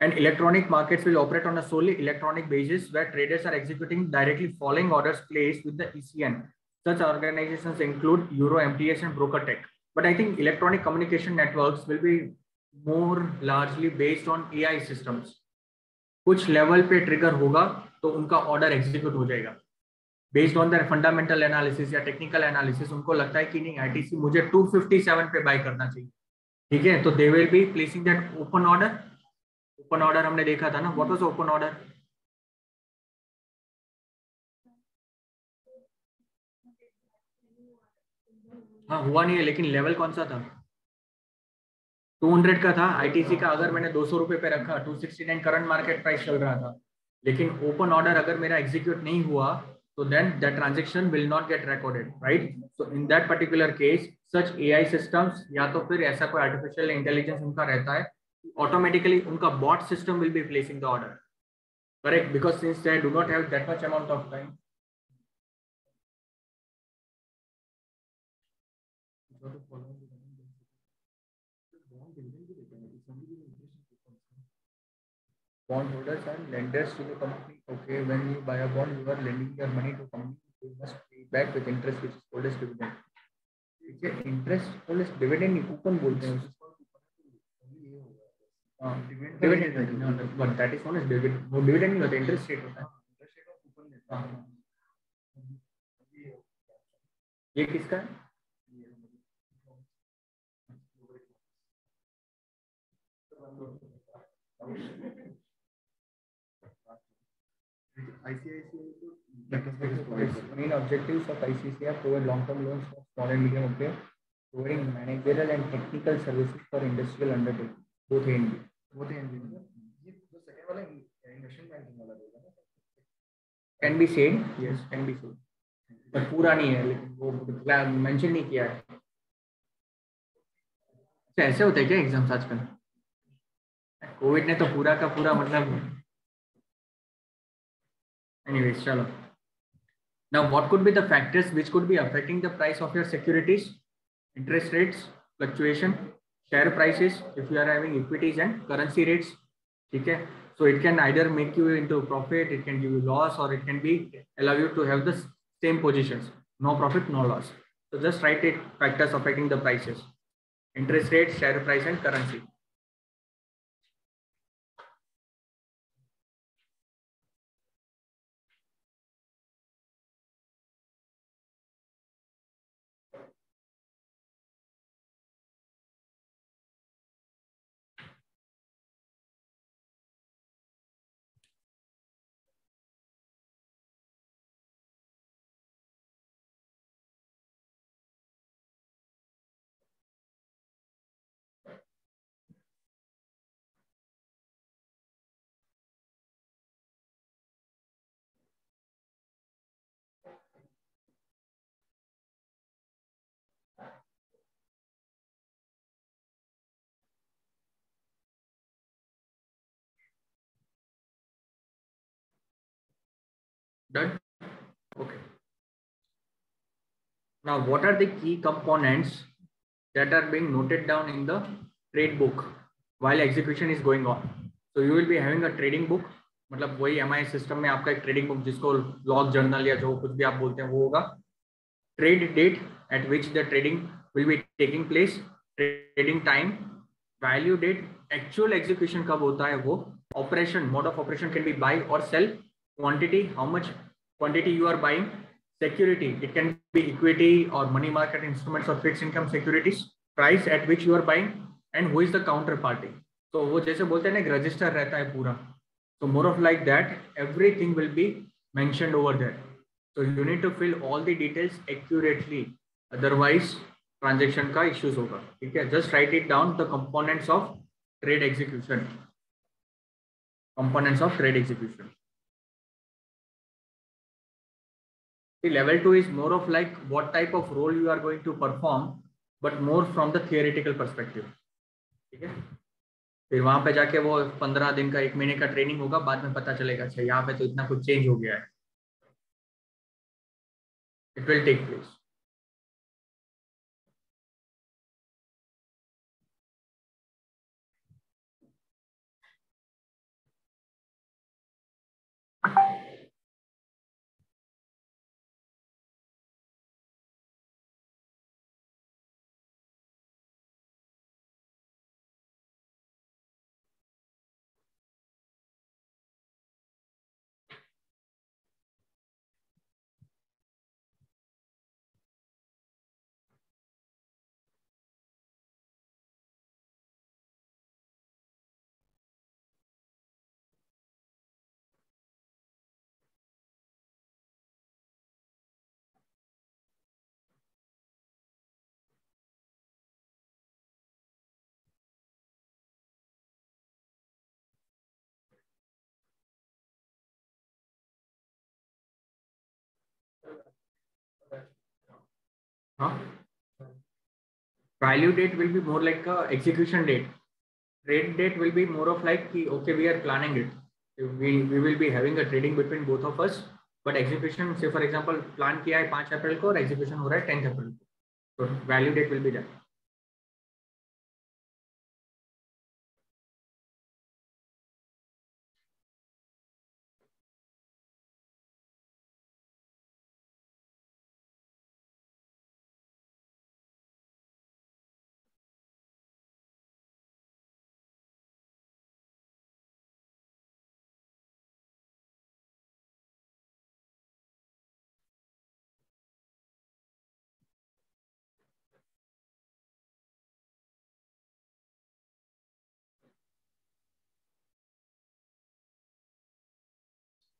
A: And electronic markets will operate on a solely electronic basis where traders are executing directly following orders placed with the ECN. Such organizations include Euro, MTS, and BrokerTech. But I think electronic communication networks will be more largely based on AI systems. कुछ level पे trigger होगा तो उनका order execute हो जाएगा based on their fundamental analysis या technical analysis. उनको लगता है कि नहीं आईटीसी मुझे 257 पे बाय करना चाहिए, ठीक है, तो दे will be placing that open order. Open order हमने देखा था ना, व्हाट वाज ओपन ऑर्डर? हाँ हुआ नहीं है, लेकिन लेवल कौन सा था? 200 का था आईटीसी का। अगर मैंने 200 रुपए पे रखा, 269 करंट मार्केट प्राइस चल रहा था, लेकिन ओपन ऑर्डर अगर मेरा एग्जीक्यूट नहीं हुआ तो then that transaction will not get recorded, right? So in that particular case such AI systems या तो फिर ऐसा कोई आर्टिफिशियल इंटेलिजेंस उनका रहता है, ऑटोमेटिकली उनका bot system will be placing the order, correct? Because since they do not have that much amount of time. Bondholders and lenders to the company. Okay, when you buy a bond, you are lending your money to company. You must pay back with interest, which is called as dividend. ठीक है, interest called as dividend, coupon बोलते हैं उसको। हाँ, dividend, but that is not as dividend. वो dividend नहीं होता, interest rate होता है। इंटरेस्ट रेट और कूपन देता है। हाँ, ये किसका है? Main objectives of ICCI provide long-term loans for small and medium enterprises, providing managerial and technical services for industrial undertakings. Both A and B. Both A and B. ये जो second वाला investment banking वाला होगा ना? Can be said, yes, can be said. पर पूरा नहीं है, लेकिन वो मेंशन नहीं किया है। अच्छा, ऐसे होते हैं क्या एग्जाम्स आजकल? कोविड ने तो पूरा का पूरा मतलब, एनीवेज चलो। Now, what could be the factors which could be affecting the price of your securities? Interest rates, fluctuation, share prices, if you are having equities, and currency rates. Okay, so it can either make you into profit, it can give you loss, or it can be allow you to have the same positions, no profit, no loss. So just write it, factors affecting the prices: interest rate, share price, and currency. Done? Okay. Now, what are the key components that are being noted down in the trade book while execution is going on? So you will be having a trading book, मतलब वही MIS system में आपका एक trading book जिसको log journal या जो कुछ भी आप बोलते हैं वो होगा. Trade date at which the trading will be taking place, trading time, value date, actual execution कब होता है वो, operation, mode of operation can be buy or sell, quantity, how much quantity you are buying, security, it can be equity or money market instruments or fixed income securities, price at which you are buying, and who is the counterparty. तो वो जैसे बोलते हैं ना register रहता है पूरा, so more of like that, everything will be mentioned over there. So you need to fill all the details accurately, otherwise transaction का issues होगा. ठीक है, just write it down, the components of trade execution. Components of trade execution. The level 2 is more of like what type of role you are going to perform, but more from the theoretical perspective. ठीक है, फिर वहां पे जाके वो 15 दिन का 1 महीने का ट्रेनिंग होगा, बाद में पता चलेगा अच्छा यहाँ पे तो इतना कुछ चेंज हो गया है. It will take place. Huh? Value date will be more like a execution date. Trade date will be more of like okay, we are planning it. We will be having a trading between both of us, but execution, say for example, plan किया है 5 अप्रैल को और execution हो रहा है 10th अप्रैल को. So value date will be that.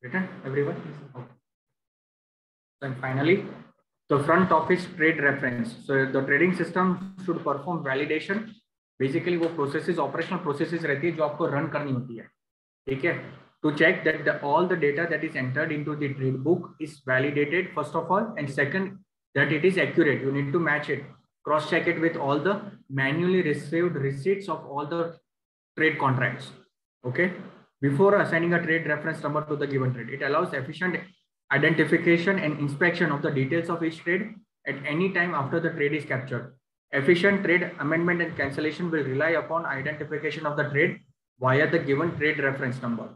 A: Written, everyone? Okay. Then finally, the front office trade reference. So the trading system should perform validation. Basically वो processes, operational processes रहती है जो आपको run करनी होती है. ठीक है, to check that all the data that is entered into the trade book is validated first of all, and second that it is accurate. You need to match it, cross check it with all the manually received receipts of all the trade contracts. Okay, before assigning a trade reference number to the given trade, it allows efficient identification and inspection of the details of each trade at any time after the trade is captured. Efficient trade amendment and cancellation will rely upon identification of the trade via the given trade reference number.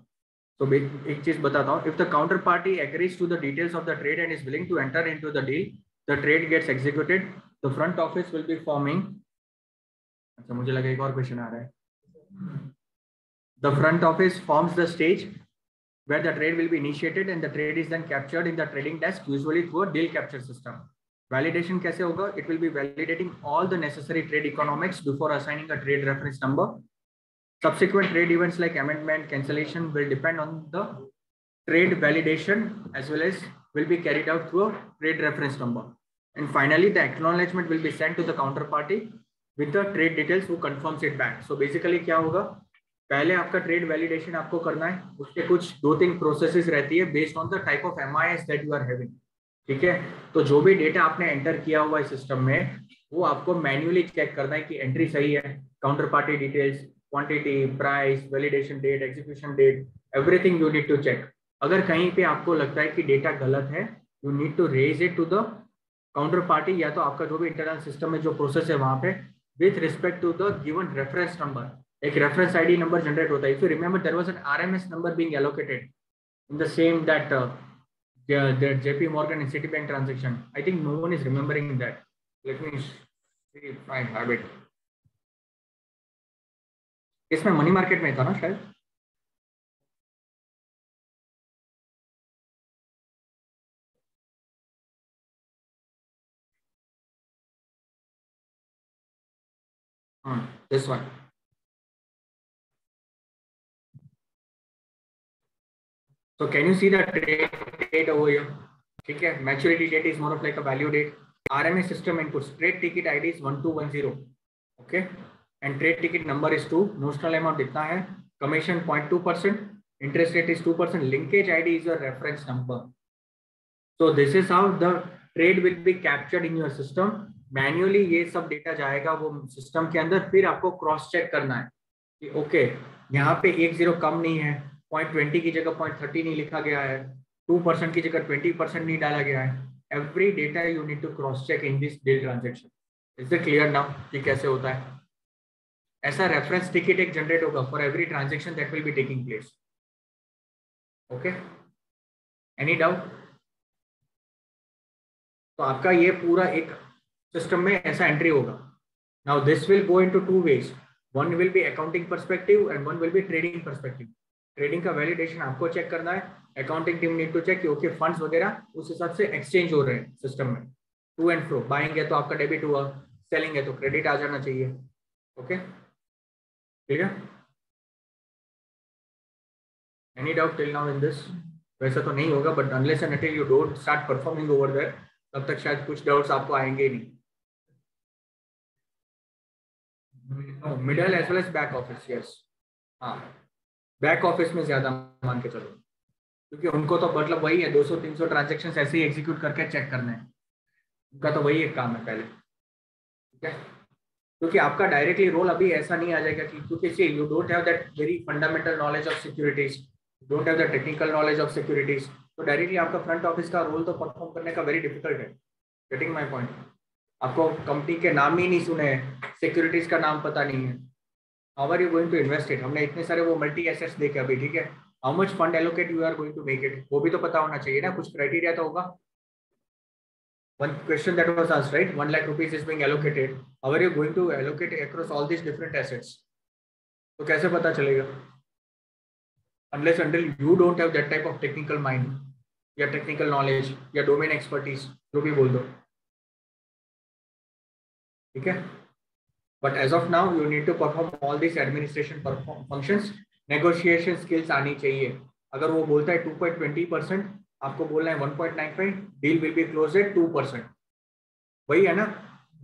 A: So एक चीज बताता हूँ, if the counterparty agrees to the details of the trade and is willing to enter into the deal, the trade gets executed. The front office will be forming. अच्छा मुझे लगा एक और question आ रहा है. The front office forms the stage where the trade will be initiated and the trade is then captured in the trading desk, usually through a deal capture system. Validation कैसे होगा? It will be validating all the necessary trade economics before assigning a trade reference number. Subsequent trade events like amendment, cancellation will depend on the trade validation as well as will be carried out through a trade reference number. And finally, the acknowledgement will be sent to the counterparty with the trade details who confirms it back. So basically क्या होगा? पहले आपका trade validation आपको करना है, उसके कुछ 2-3 processes रहती है based on the type of MIS that you are having. ठीक है, तो जो भी डेटा आपने एंटर किया हुआ है सिस्टम में वो आपको मैन्युअली चेक करना है कि एंट्री सही है. Counter party details, quantity, price, validation date, execution date, everything you need to check. अगर कहीं पे आपको लगता है कि डेटा गलत है, you need to raise it to the counter party, या तो आपका जो भी इंटरनल सिस्टम में जो प्रोसेस है वहां पे, with respect to the given reference number. एक रेफरेंस आईडी नंबर जनरेट होता है। If you remember there was an RMS number being allocated in the same that the JP Morgan and Citibank transaction. I think no one is remembering that. Let me see if I have it. इसमें money market में था ना शायद। This one. So can you see the trade date over here? ठीक है, maturity date is more of like a value date. RMS system inputs, trade ticket ID is 1210. Okay, and trade ticket number is 2. Notional amount इतना है. Commission 0.2%. Interest rate is 2%. Linkage ID is your reference number. So this is how the trade will be captured in your system. Manually ये सब data जाएगा वो system के अंदर, फिर आपको क्रॉस चेक करना है कि ओके यहाँ पे 10 कम नहीं है, 0.20 की जगह 0.30 नहीं लिखा गया है, 2% की जगह 20% नहीं डाला गया है। Every data you need to cross check in this deal transaction. Is it clear now कि कैसे होता है? ऐसा रेफरेंस टिकट एक जनरेट होगा for every transaction that will be taking place. Okay, any doubt? तो आपका ये पूरा एक सिस्टम में ऐसा एंट्री होगा। Now this will go into two ways, one will be accounting perspective and one will be trading perspective. Trading का validation आपको चेक करना है, accounting team need to check कि ओके फंड्स वगैरह उस हिसाब से एक्सचेंज हो रहे हैं सिस्टम में, टू एंड फ्रो। बाइंग है तो आपका डेबिट हुआ, सेलिंग है तो क्रेडिट आ जाना चाहिए। ओके, ठीक है? Any doubt till now in this? वैसा तो नहीं होगा, but unless and until you don't start performing over there, तब तक शायद कुछ डाउट्स आपको आएंगे ही नहीं। Middle as well as back office, yes. हाँ, बैक ऑफिस में ज्यादा मान के चलो, क्योंकि उनको तो मतलब वही है 200-300 ट्रांजेक्शन ऐसे ही एग्जीक्यूट करके चेक करने हैं, उनका तो वही एक काम है पहले। ठीक है, क्योंकि आपका डायरेक्टली रोल अभी ऐसा नहीं आ जाएगा कि क्योंकि see you don't have that very fundamental knowledge of securities, don't have the technical knowledge of securities, तो डायरेक्टली आपका फ्रंट ऑफिस का रोल तो परफॉर्म करने का वेरी डिफिकल्ट है। Getting my point? आपको कंपनी के नाम ही नहीं सुने हैं, सिक्योरिटीज का नाम पता नहीं है, how are you going to invest it? हमने इतने सारे वो मल्टी एसेट्स देखे अभी, ठीक है, how much fund allocate you are going to make it, वो भी तो पता होना चाहिए ना, कुछ क्राइटेरिया तो होगा। One question that was asked, right? 1 lakh rupees is being allocated. How are you going to allocate across all these different assets? तो कैसे पता चलेगा? Unless until you don't have that type of technical mind, या technical knowledge, या domain expertise, जो भी बोल दो, ठीक है? But as of now, you need to perform all these administration functions. Negotiation skills आनी चाहिए। अगर वो बोलता है 2.20%, आपको बोलना है 1.95, deal will be close at 2%। वही है ना,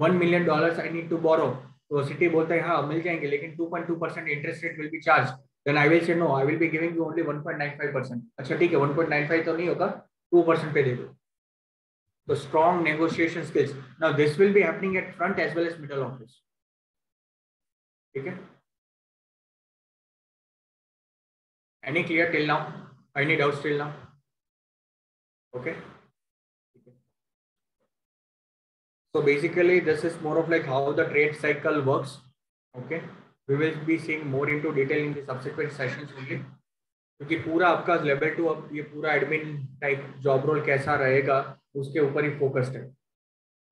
A: $1 million I need to borrow, तो सिटी बोलता है हाँ मिल जाएंगे, लेकिन 2.2% interest rate will be charge, then I will say no, I will be giving you only 1.95%। अच्छा ठीक है, 1.95 तो नहीं होगा, 2% पे दे दो। तो strong negotiation skills, now this will be happening at front as well as middle office. ठीक है, any clear till now? Any doubts till now? Okay, so basically this is more of like how the trade cycle works. Okay, we will be seeing more into detail in the subsequent sessions only, क्योंकि पूरा आपका level 2 अब ये पूरा admin type job role कैसा रहेगा उसके ऊपर ही फोकस्ड है।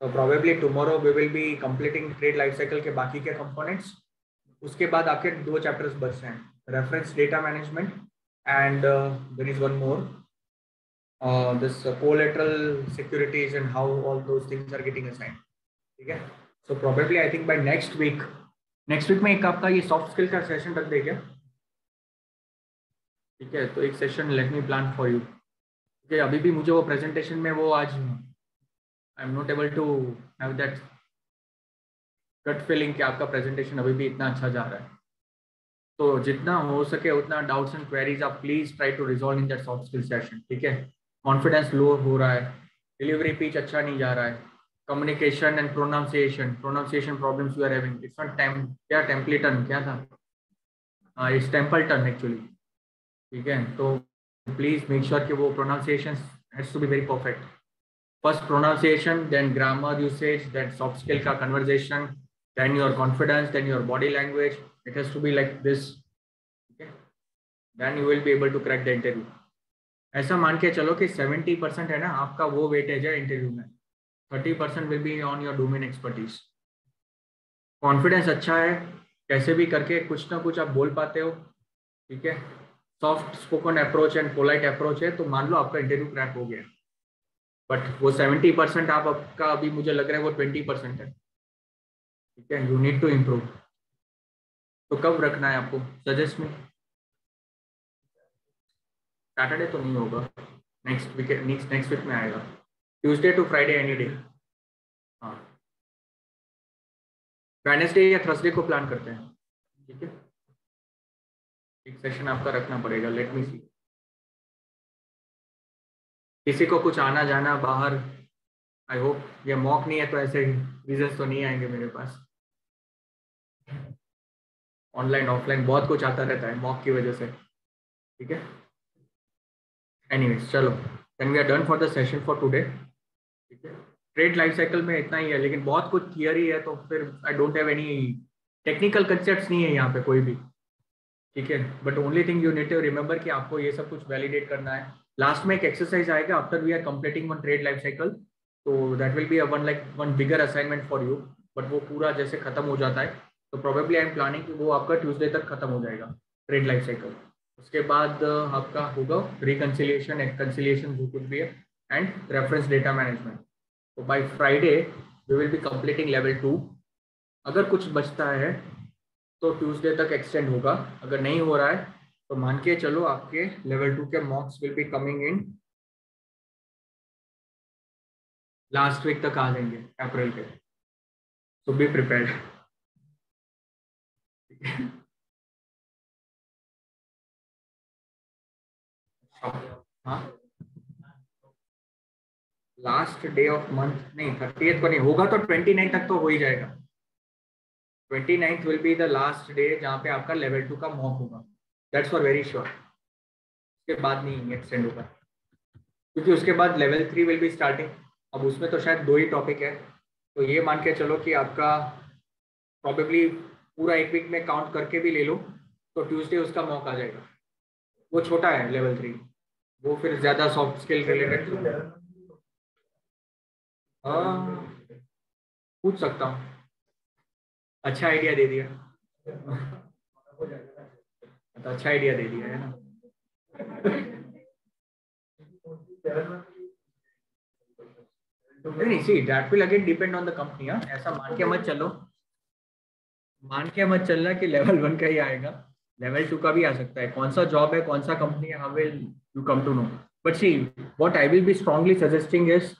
A: तो probably tomorrow we will be completing trade life cycle के बाकी के कंपोनेंट्स। उसके बाद आपके 2 चैप्टर्स बचते हैं, reference data management and there is one more, this collateral securities and how all those things are getting assigned. ठीक है, so probably I think by next week में एक आपका ये सॉफ्ट स्किल का सेशन रख देगा। ठीक है, तो एक session let me plan for you, क्योंकि अभी भी मुझे वो प्रेजेंटेशन में वो आज I am not able to have that gut feeling कि आपका प्रेजेंटेशन अभी भी इतना अच्छा जा रहा है। तो जितना हो सके उतना डाउट्स एंड क्वेरीज आप please try to resolve in that soft skill session. ठीक है, कॉन्फिडेंस लो हो रहा है, डिलीवरी पिच अच्छा नहीं जा रहा है, communication and pronunciation problems you are having, it's not क्या टेम्पलेटन क्या था, इट्स टेम्पल्टन एक्चुअली। ठीक है, तो प्लीज मेक श्योर कि वो pronunciation has to be very perfect. First pronunciation, then grammar usage, then soft skill ka conversation, then your confidence, then your body language. It has to be like this. Okay? Then you will be able to crack the interview. ऐसा मान के चलो कि 70% है ना आपका वो weightage है इंटरव्यू में, 30% will be on your domain expertise. Confidence अच्छा है, कैसे भी करके कुछ ना कुछ आप बोल पाते हो. ठीक है, soft spoken approach and polite approach है तो मान लो आपका इंटरव्यू क्रैक हो गया. बट वो 70% आप आपका अभी मुझे लग रहा है वो 20% है. ठीक है, यू नीड टू इम्प्रूव. तो कब रखना है आपको, सजेस्ट में. सैटरडे तो नहीं होगा, नेक्स्ट वीक, नेक्स्ट वीक में आएगा. Tuesday to Friday any day. हाँ, वेडनेसडे या थर्सडे को प्लान करते हैं. ठीक है, एक सेशन आपका रखना पड़ेगा. Let me see. किसी को कुछ आना जाना बाहर, आई होप ये मॉक नहीं है तो ऐसे रीजन तो नहीं आएंगे मेरे पास. ऑनलाइन ऑफलाइन बहुत कुछ आता रहता है मॉक की वजह से. ठीक है, एनीवेज चलो, then we are done for the session for today. ठीक है, ट्रेड लाइफ साइकिल में इतना ही है, लेकिन बहुत कुछ थियरी है तो फिर I don't have any technical concepts नहीं है यहाँ पे कोई भी. ठीक है, but only thing you need to remember कि आपको ये सब कुछ वैलिडेट करना है. लास्ट में एक एक्सरसाइज आएगा after we are completing one trade life cycle, तो that will be a one like one bigger assignment for you. But वो पूरा जैसे खत्म हो जाता है तो प्रोबेबली आई एम प्लानिंग कि वो आपका ट्यूसडे तक खत्म हो जाएगा ट्रेड लाइफ साइकिल. उसके बाद आपका होगा रिकन्सिलिएशन, एक्नसिलिएशन जो कुछ भी है, एंड रेफरेंस डेटा मैनेजमेंट. तो by Friday we will be completing level 2. अगर कुछ बचता है तो ट्यूसडे तक एक्सटेंड होगा. अगर नहीं हो रहा है तो मान के चलो आपके लेवल 2 के mocks will be coming in last week तक आ जाएंगे अप्रैल के. So be prepared. हाँ, लास्ट डे ऑफ मंथ नहीं, 30th को नहीं होगा तो 29 तक तो हो ही जाएगा. 29th will be the last day जहाँ पे आपका लेवल 2 का मॉक होगा. That's for very sure. उसके बाद नहीं एक्सटेंड होगा, क्योंकि उसके बाद लेवल 3 विल बी स्टार्टिंग. अब उसमें तो शायद 2 ही टॉपिक है, तो ये मान के चलो कि आपका प्रॉबेबली पूरा एक वीक में काउंट करके भी ले लो तो ट्यूसडे उसका मॉक आ जाएगा. वो छोटा है लेवल 3, वो फिर ज्यादा सॉफ्ट स्किल रिलेटेड. पूछ सकता हूँ. अच्छा आइडिया दे दिया. तो अच्छा आइडिया दे दिया है ना. नहीं see, that will again depend on the company. ऐसा मान के मत चलना कि लेवल 1 का ही आएगा, लेवल 2 का भी आ सकता है. कौन सा जॉब है, कौन सा कंपनी है, how will you come to know. But see, what I will be strongly suggesting is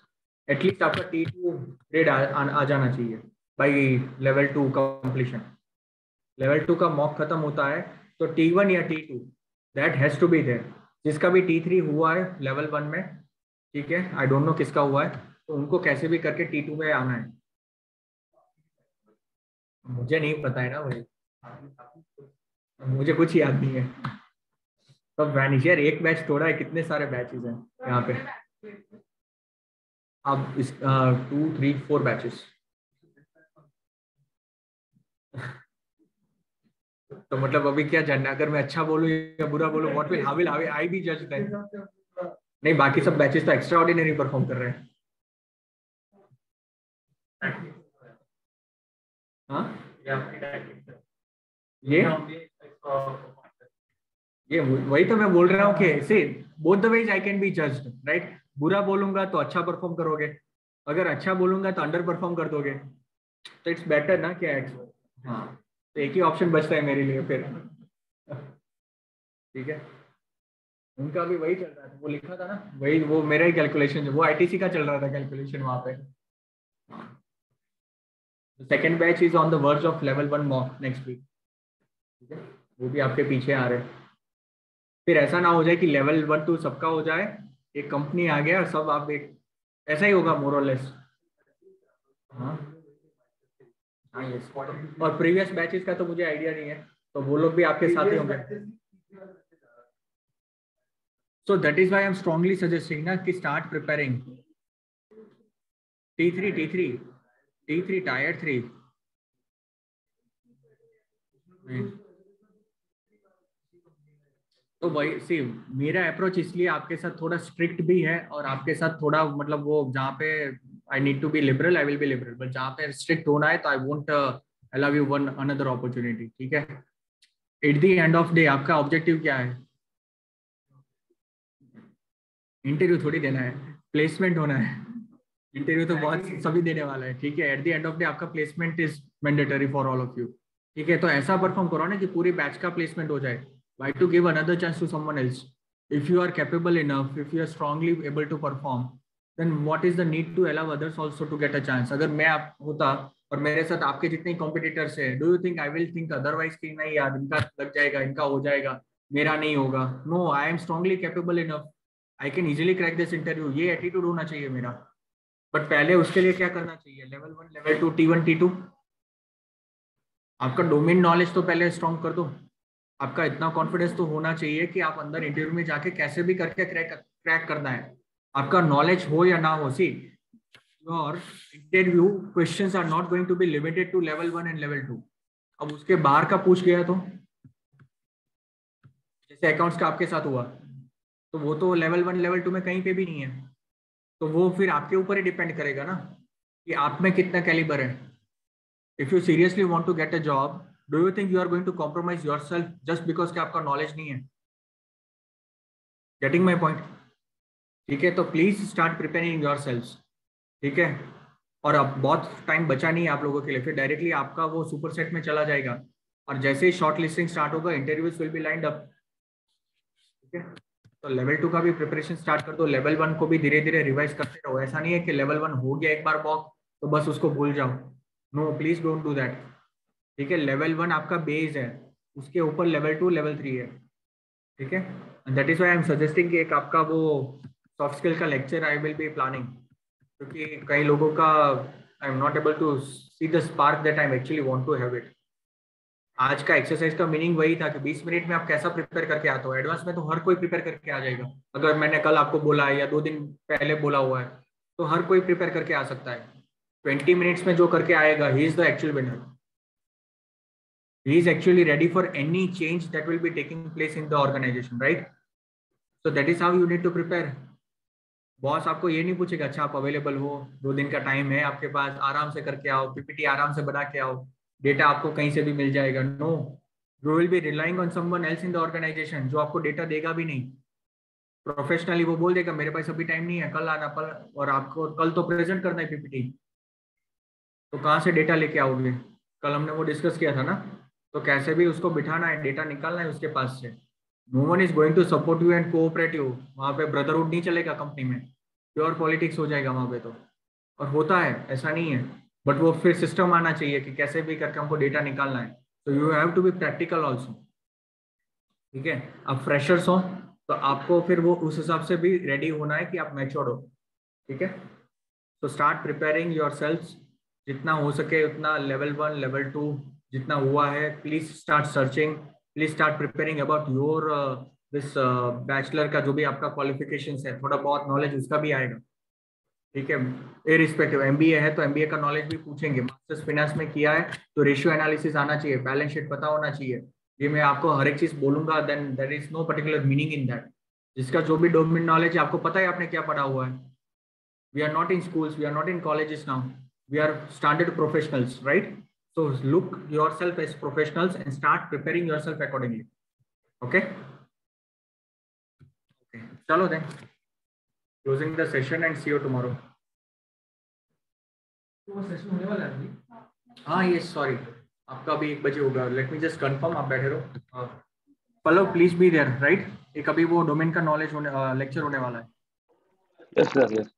A: at least आपका T2 ग्रेड आ जाना चाहिए बाय लेवल 2 कंप्लीशन. लेवल 2 का मॉक खत्म होता है तो T1 या T2 that has to be there. जिसका भी T3 हुआ है लेवल 1 में, ठीक है, आई डोंट नो किसका हुआ है, तो उनको कैसे भी करके T2 में आना है. मुझे नहीं पता है ना भाई, मुझे कुछ याद नहीं है. तो मैनेजर एक बैच थोड़ा है, कितने सारे बैचेस हैं यहाँ पे. अब इस 2 3 4 बैचेस. तो मतलब अभी क्या जानना, अगर मैं अच्छा बोलूँ या बुरा बोलूँ, what will how will I be जज देन. नहीं, बाकी सब बैचेस तो एक्स्ट्रा ऑर्डिनरी परफॉर्म कर रहे हैं. हाँ, ये वही तो मैं बोल रहा हूँ कि से both the ways I can be judged, right. बुरा बोलूंगा तो अच्छा परफॉर्म करोगे, अगर अच्छा बोलूंगा तो अंडर परफॉर्म कर दोगे. तो इट्स बेटर ना कि हाँ, तो एक ही ऑप्शन बचता है मेरे लिए फिर. ठीक है, उनका भी वही चल रहा था, वो लिखा था ना वही, वो मेरा ही कैलकुलेशन, वो आईटीसी का चल रहा था कैलकुलेशन वहां पे. Second batch is on the verge of level 1 mock next week. ठीक है, वो भी आपके पीछे आ रहे हैं. फिर ऐसा ना हो जाए कि लेवल 1 2 सबका हो जाए, एक कंपनी आ गया सब आप एक, ऐसा ही होगा मोर और लेस. हाँ हाँ, यस. और प्रीवियस बैचेस का तो मुझे आइडिया नहीं है, तो वो लोग भी आपके साथ ही होंगे. So that is why I'm strongly suggesting ना कि start preparing. T3 tier 3. तो भाई सी मेरा अप्रोच इसलिए आपके साथ थोड़ा स्ट्रिक्ट भी है और आपके साथ थोड़ा मतलब वो जहाँ पे I need to be liberal I will be liberal, but जहाँ पे स्ट्रिक्ट होना है तो I won't allow you one another opportunity, ठीक है। At the end of day आपका ऑब्जेक्टिव क्या है? इंटरव्यू थोड़ी देना है, प्लेसमेंट होना है। इंटरव्यू तो बहुत सभी देने वाला है, ठीक है। At the end of day आपका placement is mandatory for all of you, ठीक है। तो ऐसा परफॉर्म करो ना कि पूरी बैच का प्लेसमेंट हो जाए। Why to give another chance to someone else? If you are capable enough, if you are strongly able to perform, then what is the need to allow others also to get a chance? अगर मैं आप होता और मेरे साथ आपके जितने competitors है, do you think I will think otherwise कि नहीं यार इनका लग जाएगा, इनका हो जाएगा, मेरा नहीं होगा? No, I am strongly capable enough, I can easily crack this interview, ये एटीट्यूड होना चाहिए मेरा। बट पहले उसके लिए क्या करना चाहिए? Level 1, level 2, T1, T2। आपका डोमेन नॉलेज तो पहले स्ट्रॉन्ग कर दो। आपका इतना कॉन्फिडेंस तो होना चाहिए कि आप अंदर इंटरव्यू में जाके कैसे भी करके क्रैक क्रैक करना है। आपका नॉलेज हो या ना हो, see your interview questions are not going to be limited to level 1 and level 2। अब उसके बाहर का पूछ गया तो, जैसे अकाउंट्स का आपके साथ हुआ, तो वो तो लेवल 1 लेवल 2 में कहीं पे भी नहीं है। तो वो फिर आपके ऊपर ही डिपेंड करेगा ना कि आप में कितना कैलिबर है। If you seriously want to get a job, do you think you are going to compromise yourself just because कि आपका नॉलेज नहीं है? Getting my point? ठीक है, तो प्लीज स्टार्ट प्रिपेयरिंग योरसेल्व्स, ठीक है। और अब बहुत टाइम बचा नहीं है आप लोगों के लिए, फिर डायरेक्टली आपका वो सुपर सेट में चला जाएगा। और जैसे ही शॉर्ट लिस्टिंग स्टार्ट होगा, interviews will be lined up, ठीक है। तो लेवल 2 का भी प्रिपरेशन स्टार्ट कर दो, लेवल 1 को भी धीरे धीरे रिवाइज करते रहो। ऐसा नहीं है कि लेवल 1 हो गया एक बार मॉक तो बस उसको भूल जाओ। No, please don't do that, ठीक है। लेवल 1 आपका बेस है, उसके ऊपर लेवल 2 लेवल 3 है, ठीक है। That is why I am suggesting कि एक आपका वो सॉफ्ट स्किल का lecture I will be planning, क्योंकि कई लोगों का I am not able to see the spark that I am actually want to have it. आज का एक्सरसाइज का मीनिंग वही था कि 20 मिनट में आप कैसा प्रिपेयर करके आते हो। एडवांस में तो हर कोई प्रिपेयर करके आ जाएगा, अगर मैंने कल आपको बोला है या 2 दिन पहले बोला हुआ है तो हर कोई प्रिपेयर करके आ सकता है। 20 मिनट्स में जो करके आएगा, he is the actual winner. He is actually ready for any change that will be taking place in the organization, right? So that is how you need to prepare. Boss आपको ये नहीं पूछेगा अच्छा आप अवेलेबल हो, 2 दिन का time है आपके पास, आराम से करके आओ, पीपीटी आराम से बना के आओ, डेटा आपको कहीं से भी मिल जाएगा। No, you will be relying on someone else in the organisation जो आपको डेटा देगा भी नहीं। प्रोफेशनली वो बोल देगा मेरे पास अभी टाइम नहीं है, कल आना पर, और आपको कल तो प्रेजेंट करना है पीपीटी, तो कहाँ से डेटा लेके आओगे? कल हमने वो डिस्कस किया था ना। तो कैसे भी उसको बिठाना है, डेटा निकालना है उसके पास से। No one is going to support you and cooperate you. वहाँ पे ब्रदरहुड नहीं चलेगा कंपनी में, प्योर पॉलिटिक्स हो जाएगा वहाँ पे तो। और होता है, ऐसा नहीं है, बट वो फिर सिस्टम आना चाहिए कि कैसे भी करके हमको डेटा निकालना है। तो you have to be practical also, ठीक है। आप फ्रेशर्स हो तो आपको फिर वो उस हिसाब से भी रेडी होना है कि आप मैच्योर्ड हो, ठीक है। तो स्टार्ट प्रिपेयरिंग योर सेल्फ, जितना हो सके उतना लेवल 1 लेवल 2 जितना हुआ है, please start searching, please start preparing about your this bachelor का जो भी आपका क्वालिफिकेशन है, थोड़ा बहुत नॉलेज उसका भी आएगा, ठीक है। ए रिस्पेक्टिव एमबीए है तो एमबीए का नॉलेज भी पूछेंगे, मास्टर्स फाइनेंस में किया है तो रेशियो एनालिसिस आना चाहिए, बैलेंस शीट पता होना चाहिए। ये मैं आपको हर एक चीज बोलूंगा, then there is no particular meaning in that. जिसका जो भी डोमेन नॉलेज है आपको पता है आपने क्या पढ़ा हुआ है। We are not in schools, we are not in colleges now, we are standard professionals, right? So look yourself as professionals and start preparing yourself accordingly, okay? Okay, chalo then, closing the session and see you tomorrow. तो session होने वाला है अभी? हाँ ये sorry, आपका अभी 1 बजे होगा। लेट मी जस्ट कंफर्म, आप बैठे रहो। Pallav please be there, right? एक अभी वो डोमेन का नॉलेज होने लेक्चर होने वाला है।
B: Yes, sir. Yes.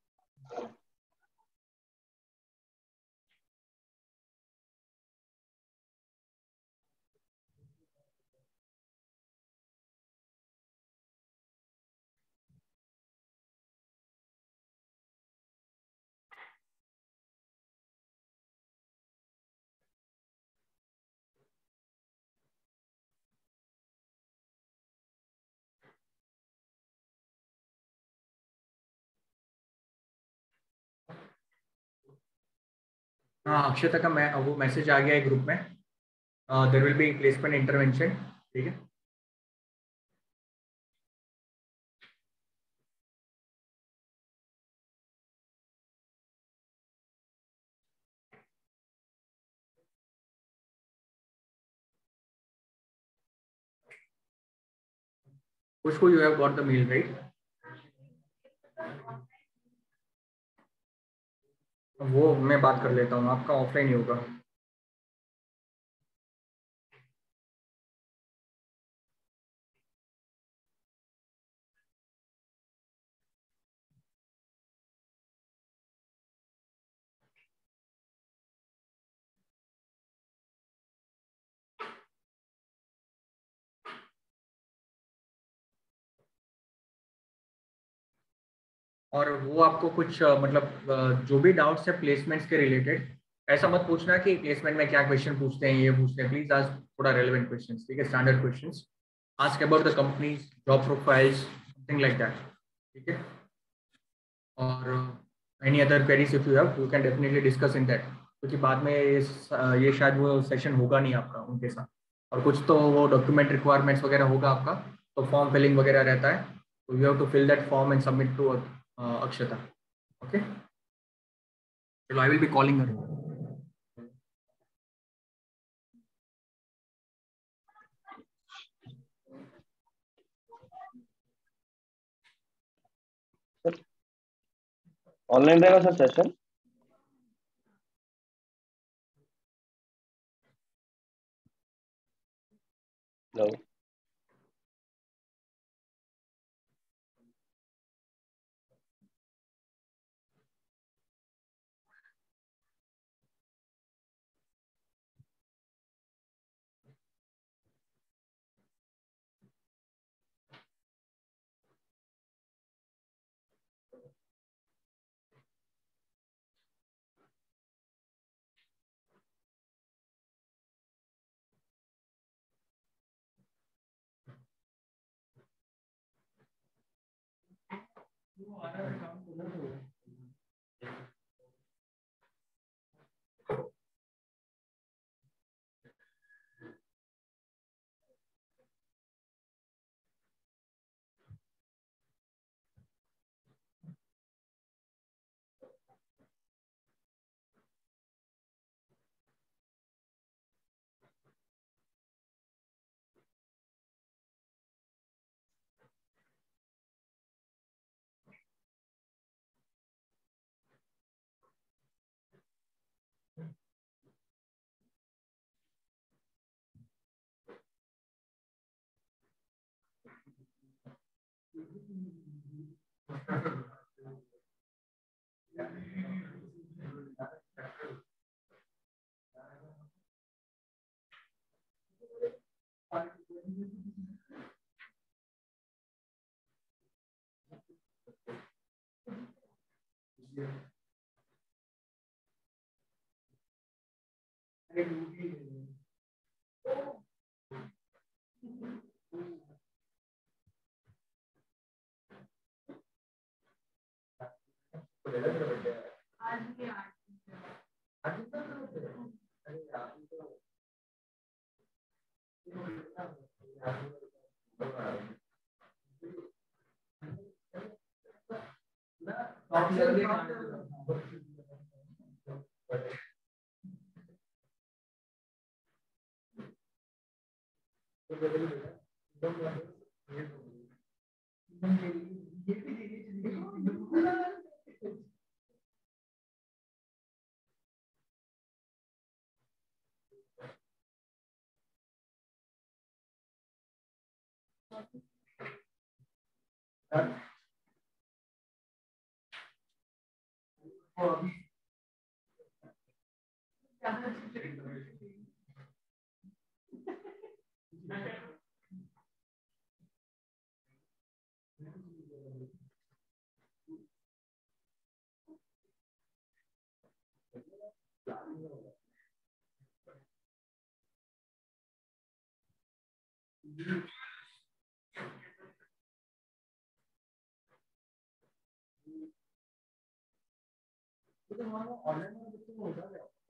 A: हाँ, अक्षता का मैं वो मैसेज आ गया है ग्रुप में। There will be placement intervention. ठीक है। Pushko, you have got the mail, right? वो मैं बात कर लेता हूँ, आपका ऑफलाइन ही होगा। और वो आपको कुछ मतलब जो भी डाउट्स है प्लेसमेंट्स के रिलेटेड, ऐसा मत पूछना कि प्लेसमेंट में क्या क्वेश्चन पूछते हैं, ये पूछते हैं। प्लीज आज थोड़ा रेलेवेंट क्वेश्चंस, ठीक है, standard questions. Ask about the companies, job profiles, something like that. ठीक है। और any other queries if you can definitely discuss in that, क्योंकि बाद में ये शायद वो सेशन होगा नहीं आपका उनके साथ। और कुछ तो वो डॉक्यूमेंट रिक्वायरमेंट्स वगैरह होगा आपका, तो फॉर्म फिलिंग वगैरह रहता है, तो you have to fill that form and submit to Akshata. Okay, चलो, I will be calling her.
B: Sir online रहेगा sir session? Hello.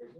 C: Hello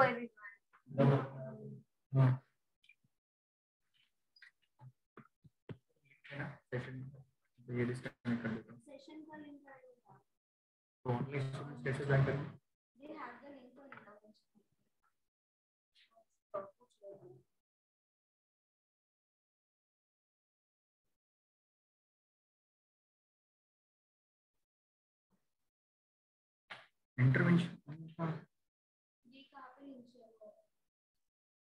C: everyone.
A: ये डिस्कनेक्ट कर देता हूँ।
C: Session का link डालूंगा.
A: तो ऑनलाइन स्टूडेंट्स कैसे ज्वाइन करेंगे?
C: They have the link on the
A: intervention
C: ये कहाँ पे link शेयर हो?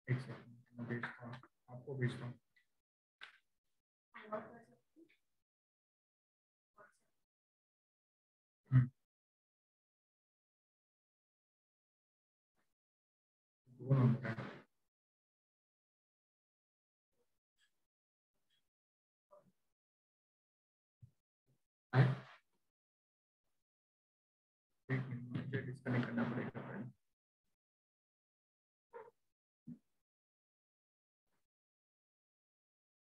A: एक सेकंड मैं भेजता हूँ, आपको भेजता हूँ।
C: Hangout कर सकते हैं?
A: दो नंबर है। आए?